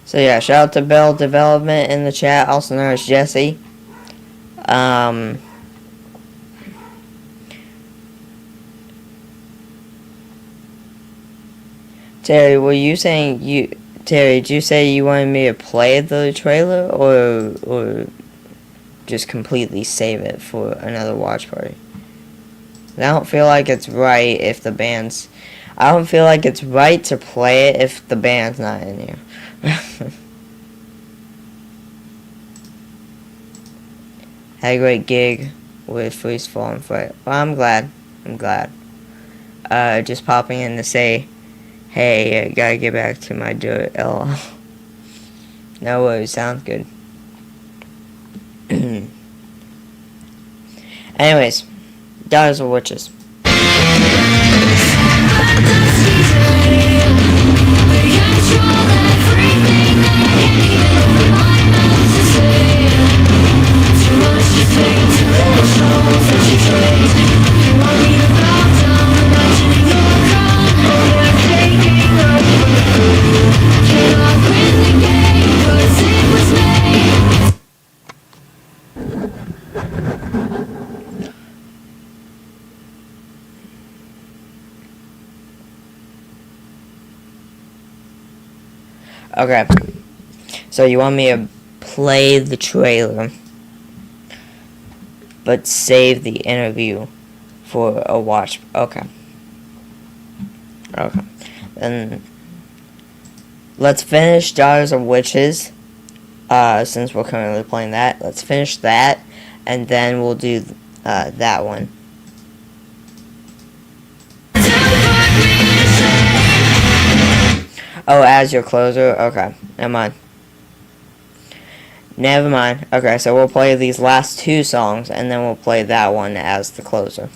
[SPEAKER 1] So yeah, shout out to Bell Development in the chat, also known as Jesse. Terry, were you saying Terry, did you say you wanted me to play the trailer or just completely save it for another watch party? I don't feel like it's right if the band's... I don't feel like it's right to play it if the band's not in here. Had a great gig with Freeze Fall and Fright. Well, I'm glad. Just popping in to say, hey, I gotta get back to my dirt. LOL. No worries, sounds good. Anyways, Daughters of Witches. Okay, so you want me to play the trailer, but save the interview for a watch. Okay. Then let's finish Daughters of Witches, since we're currently playing that. Let's finish that, and then we'll do that one. Oh, as your closer? Okay, never mind. Okay, so we'll play these last two songs, and then we'll play that one as the closer.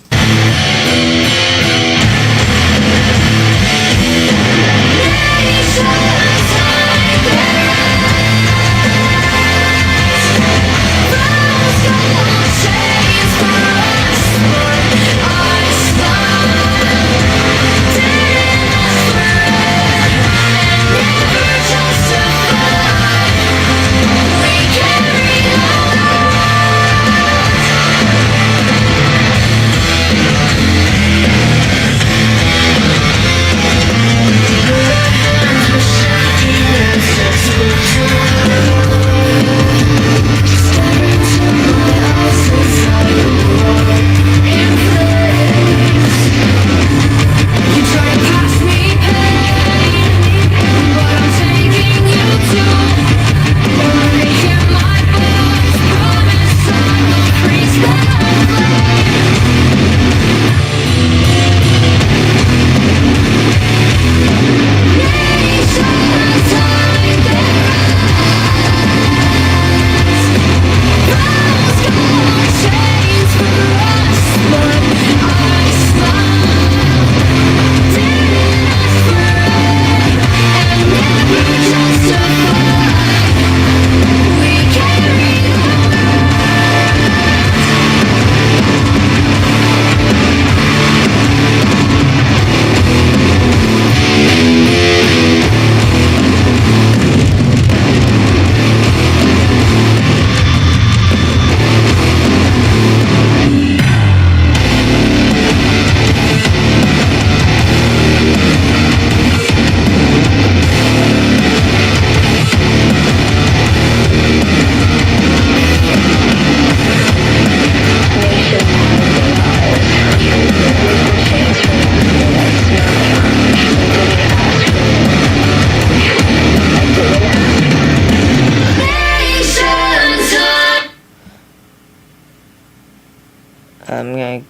[SPEAKER 1] I'm gonna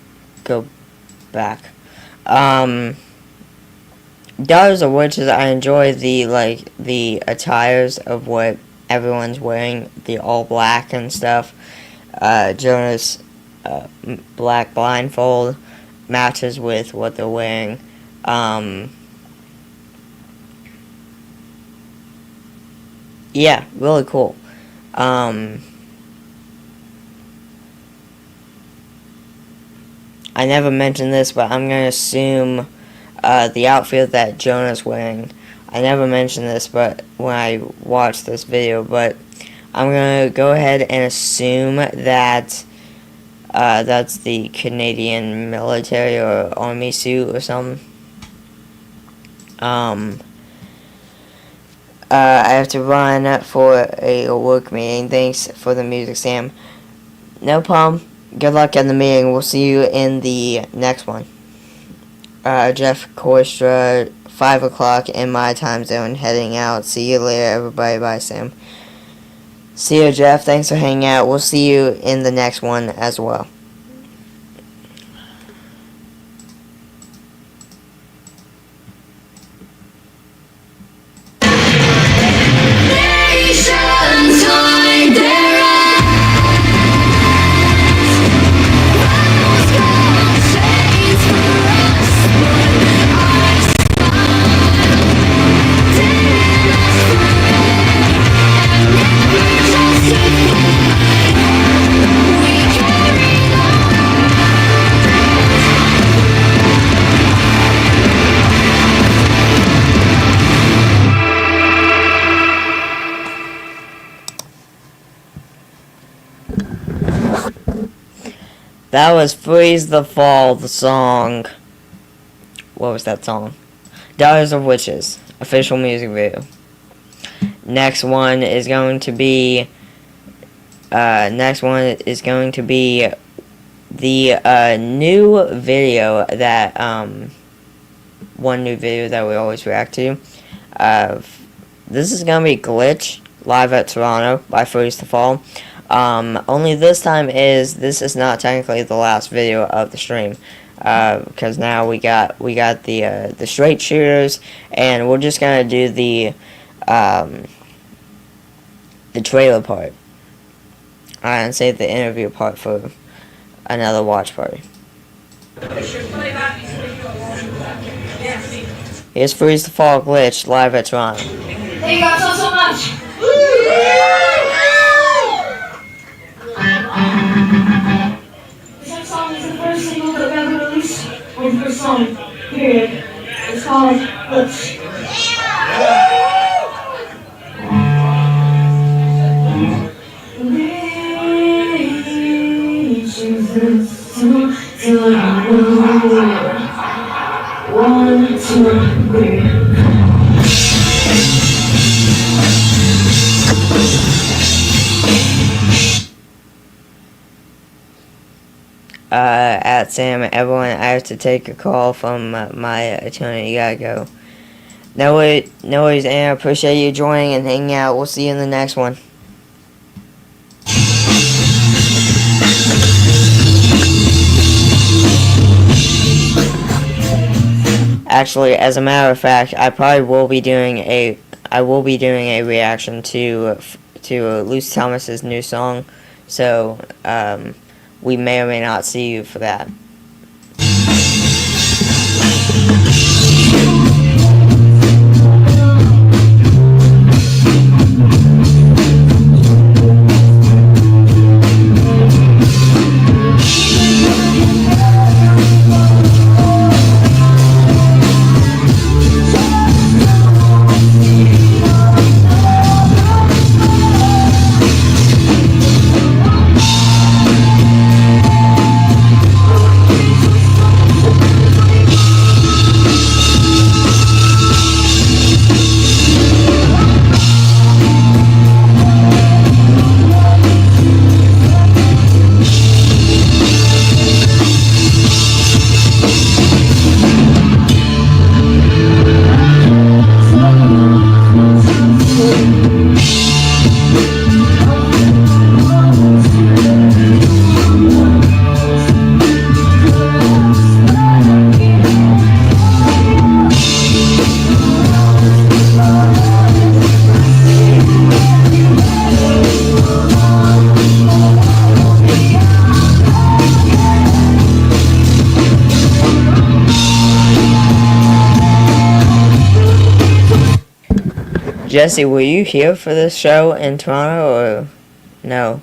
[SPEAKER 1] go back. Daughters of Witches, I enjoy the attires of what everyone's wearing, the all black and stuff. Jonas' black blindfold matches with what they're wearing. Yeah, really cool. I never mentioned this, but I'm going to assume the outfit that Jonah's wearing. I never mentioned this but when I watched this video, but I'm going to go ahead and assume that that's the Canadian military or army suit or something. I have to run for a work meeting. Thanks for the music, Sam. No problem. Good luck in the meeting. We'll see you in the next one. Jeff Koistra, 5 o'clock in my time zone, heading out. See you later, everybody. Bye, Sam. See you, Jeff. Thanks for hanging out. We'll see you in the next one as well.
[SPEAKER 2] Nations hide their eyes. Chains for us, but I smile. Didn't ask for it, and never justified. We carried
[SPEAKER 1] That was Freeze the Fall, the song. What was that song? Daughters of Witches, official music video. Next one is going to be the new video that one new video that we always react to. This is gonna be Glitch live at Toronto by Freeze the Fall. Only this time this is not technically the last video of the stream, because now we got the straight shooters, and we're just gonna do the trailer part, and save the interview part for another watch party. Here's Freeze the Fall Glitch live at Toronto.
[SPEAKER 2] Thank you guys so much. This next song is the first single that we ever released. Or the first song, period. It's called Glitch. One, two, three.
[SPEAKER 1] At Sam, everyone, I have to take a call from my attorney. You gotta go. No worries, and I appreciate you joining and hanging out. We'll see you in the next one. Actually, as a matter of fact, I probably will be doing a reaction to Luce Thomas's new song. So, we may or may not see you for that. Jesse, were you here for this show in Toronto or no?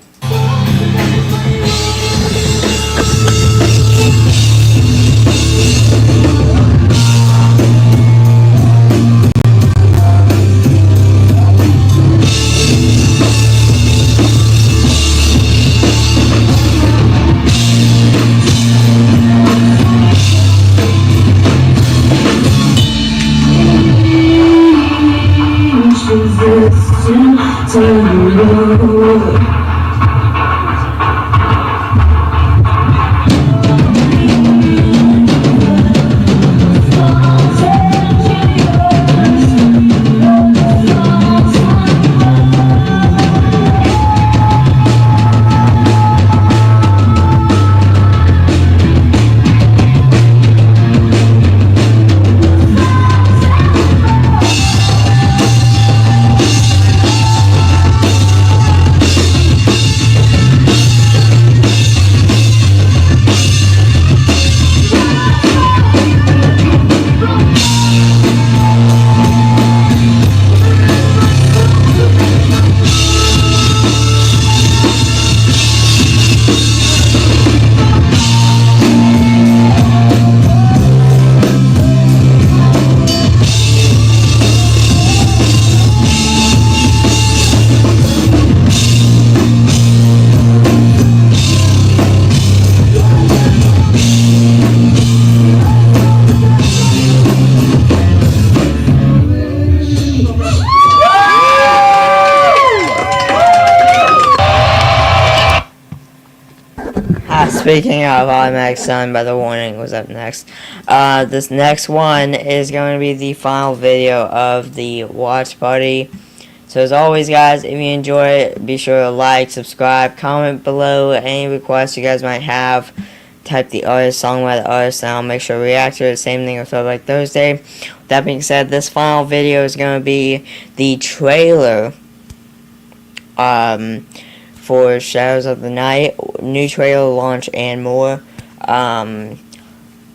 [SPEAKER 1] Speaking of Automatic Sun by The Warning was up next. This next one is going to be the final video of the watch party. So as always, guys, if you enjoy it, be sure to like, subscribe, comment below any requests you guys might have. Type the artist, song by the artist, and I'll make sure to react to it. Same thing with Throwback Thursday. With that being said, this final video is going to be the trailer for Shadows of the Night, new trailer launch, and more,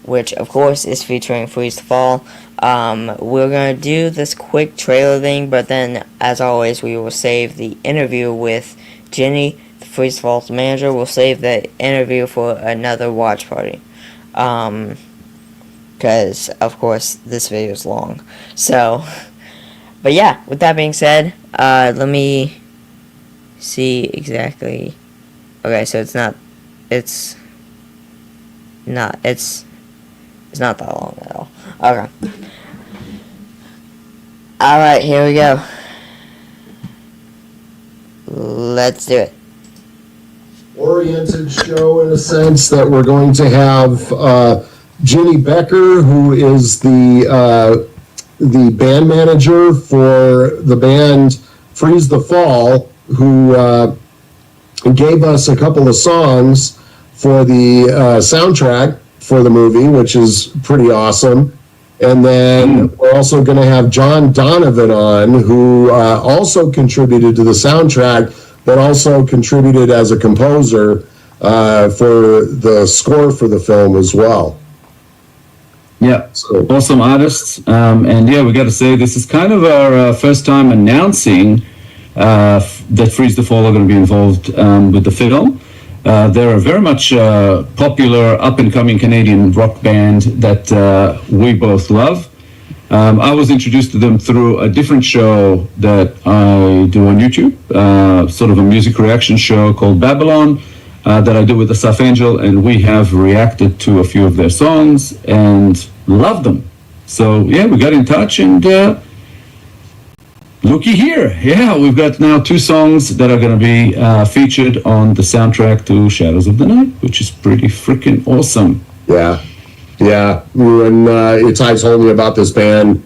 [SPEAKER 1] which of course is featuring Freeze the Fall. We're going to do this quick trailer thing, but then as always we will save the interview with Jenny, the Freeze the Fall's manager. We'll save the interview for another watch party, because of course this video is long. So, but yeah, with that being said, let me see exactly. Okay, so it's not that long at all. Okay. Alright, here we go. Let's do it.
[SPEAKER 3] Oriented show in a sense that we're going to have Ginny Becker, who is the band manager for the band Freeze the Fall, who gave us a couple of songs for the soundtrack for the movie, which is pretty awesome. And then we're also going to have John Donovan on, who also contributed to the soundtrack, but also contributed as a composer for the score for the film as well.
[SPEAKER 5] Yeah,
[SPEAKER 3] So,
[SPEAKER 5] awesome artists. And yeah, we got to say, this is kind of our first time announcing that Freeze the Fall are going to be involved with the film. They're a very much popular up-and-coming Canadian rock band that we both love. I was introduced to them through a different show that I do on YouTube, sort of a music reaction show called Babylon, that I do with Asaf Angel, and we have reacted to a few of their songs and loved them. So yeah, we got in touch, and looky here. Yeah, we've got now 2 songs that are going to be featured on the soundtrack to Shadows of the Night, which is pretty freaking awesome.
[SPEAKER 3] yeah. When Itai told me about this band,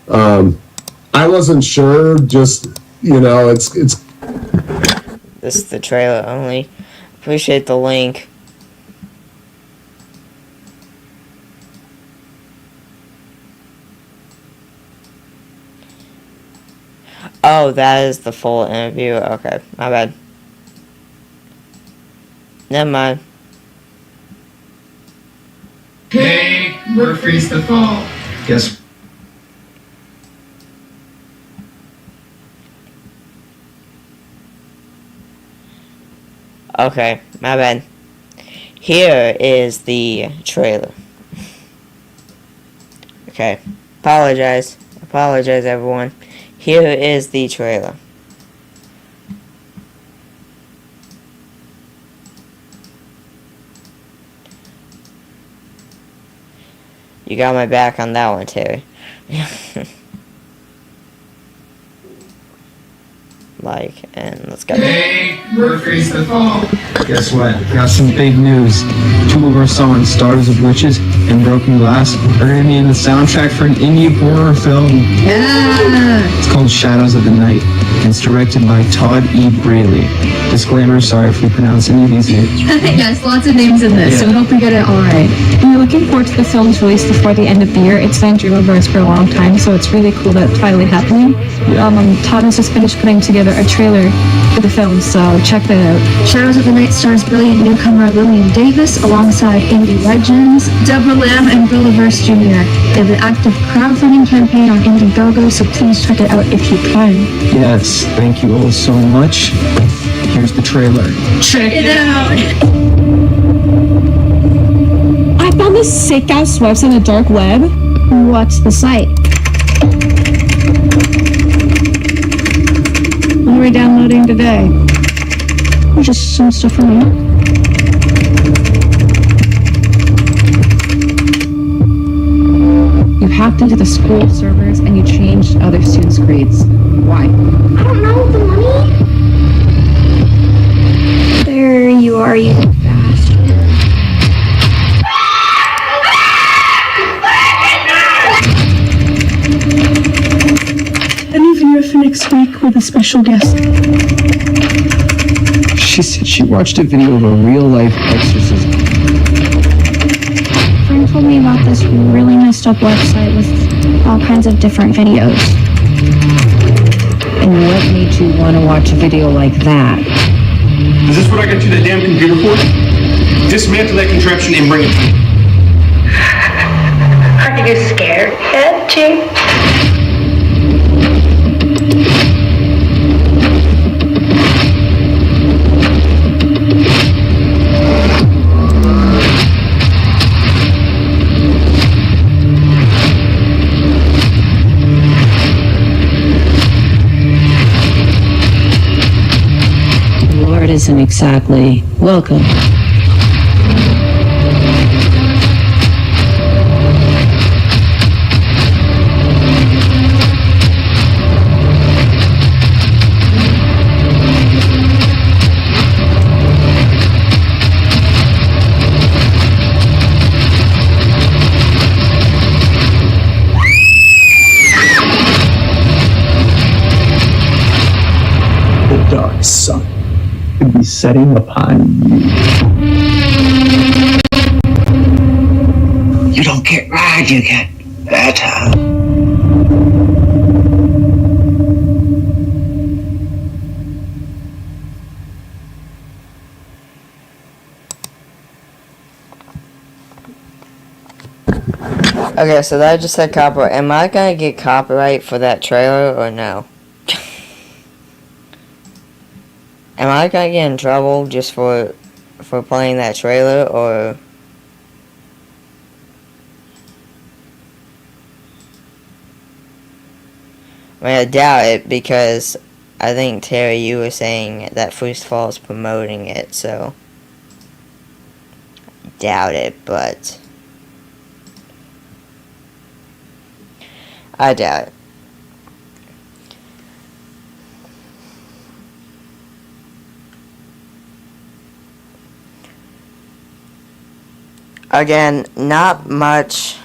[SPEAKER 3] I wasn't sure. Just it's
[SPEAKER 1] This is the trailer only. Appreciate the link. Oh, that is the full interview. Okay, my bad. Never mind.
[SPEAKER 6] Hey, we're Freeze the Fall. Guess
[SPEAKER 1] Okay, my bad. Here is the trailer. Okay, apologize, everyone. Here is the trailer. You got my back on that one, Terry. And let's go.
[SPEAKER 6] Hey, we're Freeze the Fall.
[SPEAKER 7] Guess what? Got some big news. Two of our songs, Stars of Witches and Broken Glass, are going to be in the soundtrack for an indie horror film. It's called Shadows of the Night, and it's directed by Todd E. Braley. Disclaimer, sorry if we pronounce any of these names.
[SPEAKER 8] Yes, lots of names in this, so we hope we get it all right. We're looking forward to the film's release before the end of the year. It's been Dreamverse for a long time, so it's really cool that it's finally happening. Todd has just finished putting together a trailer for the film, so check that out.
[SPEAKER 9] Shadows of the Night stars brilliant newcomer Lillian Davis alongside indie legends Deborah Lamb and Williverse Jr. They have an active crowdfunding campaign on Indiegogo, so please check it out if you can.
[SPEAKER 7] Yes, thank you all so much. Here's the trailer.
[SPEAKER 9] Check it out!
[SPEAKER 8] I found this sick-ass website on the dark web.
[SPEAKER 9] What's the site?
[SPEAKER 8] What are we downloading today?
[SPEAKER 9] Just some stuff from you.
[SPEAKER 8] You hacked into the school servers and you changed other students' grades. Why?
[SPEAKER 9] I don't know, the money? There you are, you bastard.
[SPEAKER 8] Any video for next week with a special guest.
[SPEAKER 7] She said she watched a video of a real-life exorcism.
[SPEAKER 9] A friend told me about this really messed up website with all kinds of different videos.
[SPEAKER 8] And what made you want to watch a video like that?
[SPEAKER 10] Is this what I got you that damn computer for? Dismantle that contraption and bring it to me.
[SPEAKER 11] Are you scared yet, Chief?
[SPEAKER 8] Lord isn't exactly welcome.
[SPEAKER 7] The dark sun could be setting upon you.
[SPEAKER 12] You don't get mad, you get better.
[SPEAKER 1] Okay, so that just said copyright. Am I gonna get copyright for that trailer or no? Am I gonna get in trouble just for playing that trailer, or I mean, I doubt it, because I think, Terry, you were saying that Freeze the Fall is promoting it, so I doubt it, but I doubt it. Again, not much.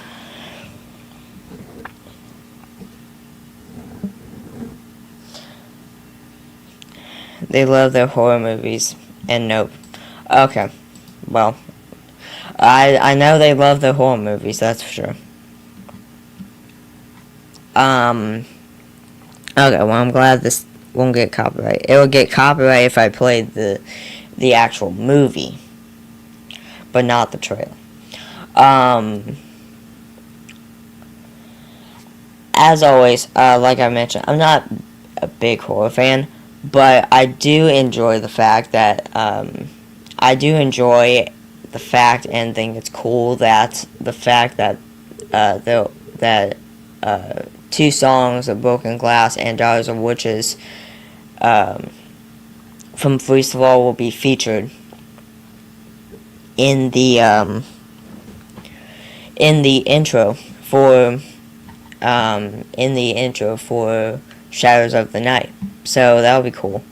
[SPEAKER 1] They love their horror movies, and nope. Okay, well, I know they love their horror movies, that's for sure. Okay, well, I'm glad this won't get copyright. It will get copyright if I played the actual movie, but not the trailer. As always, like I mentioned, I'm not a big horror fan, but I do enjoy the fact that I do enjoy the fact and think it's cool that two songs of Broken Glass and Daughters of Witches from Freeze the Fall will be featured in the intro for Shadows of the Night. So that'll be cool.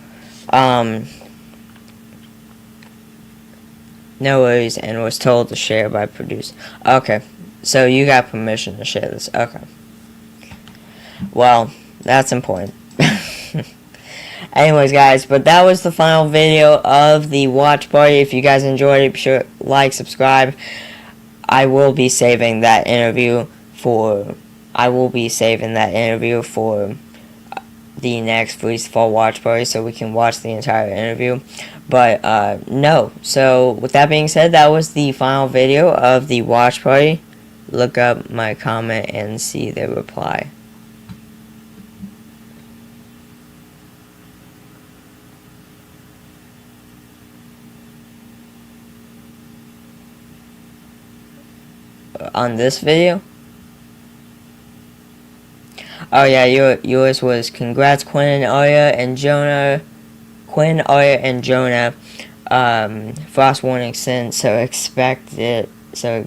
[SPEAKER 1] No worries, and was told to share by producer. Okay, so you got permission to share this. Okay. Well, that's important. Anyways, guys, but that was the final video of the watch party. If you guys enjoyed it, be sure to like, subscribe. I will be saving that interview for the next Freeze the Fall watch party, so we can watch the entire interview. But no. So with that being said, that was the final video of the watch party. Look up my comment and see the reply. On this video. Oh yeah, yours was congrats Quinn, Arya, and Jonah. Quinn, Arya, and Jonah. Frost warning sent, so expect Freeze the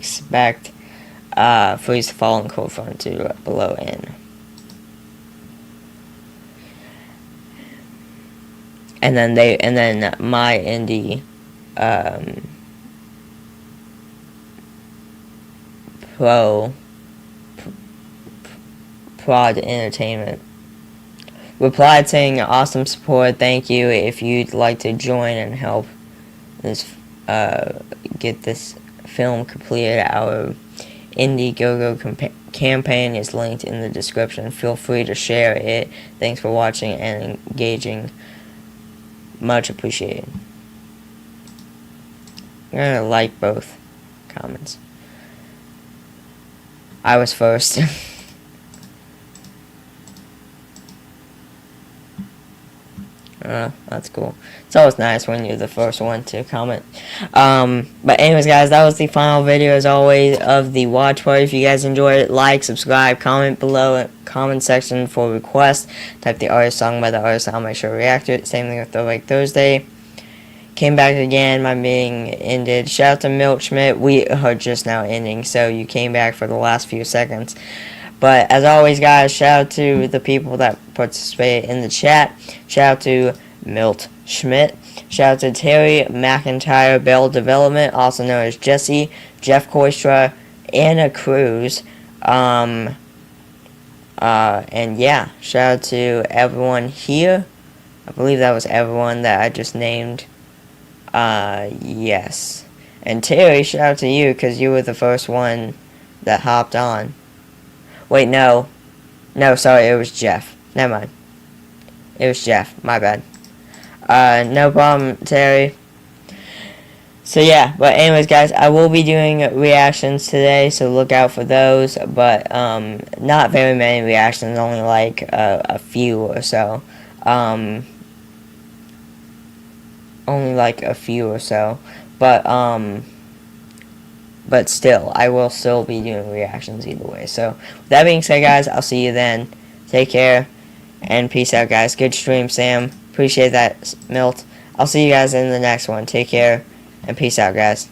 [SPEAKER 1] Fall and Cold Front to below N. And then my indie Prod Entertainment replied saying awesome support, thank you. If you'd like to join and help this get this film completed, our Indiegogo campaign is linked in the description. Feel free to share it. Thanks for watching and engaging. Much appreciated. I'm gonna like both comments. I was first. That's cool. It's always nice when you're the first one to comment. But anyways, guys, that was the final video, as always, of the watch party. If you guys enjoyed it, like, subscribe, comment below, comment section for requests. Type the artist song by the artist, I'll make sure to react to it. Same thing with Throwback Thursday. Came back again, my meeting ended. Shout out to Milt Schmidt. We are just now ending, so you came back for the last few seconds. But as always, guys, shout out to the people that participate in the chat. Shout out to Milt Schmidt. Shout out to Terry McIntyre Bell Development, also known as Jesse, Jeff Koistra, Anna Cruz. And yeah, shout out to everyone here. I believe that was everyone that I just named. Yes. And Terry, shout out to you, because you were the first one that hopped on. Wait, no. No, sorry, it was Jeff. Never mind. It was Jeff. My bad. No problem, Terry. So, yeah. But anyways, guys, I will be doing reactions today, so look out for those. But, not very many reactions, only like a few or so. Only like a few or so. But still, I will still be doing reactions either way. So, with that being said, guys, I'll see you then. Take care, and peace out, guys. Good stream, Sam. Appreciate that, Milt. I'll see you guys in the next one. Take care, and peace out, guys.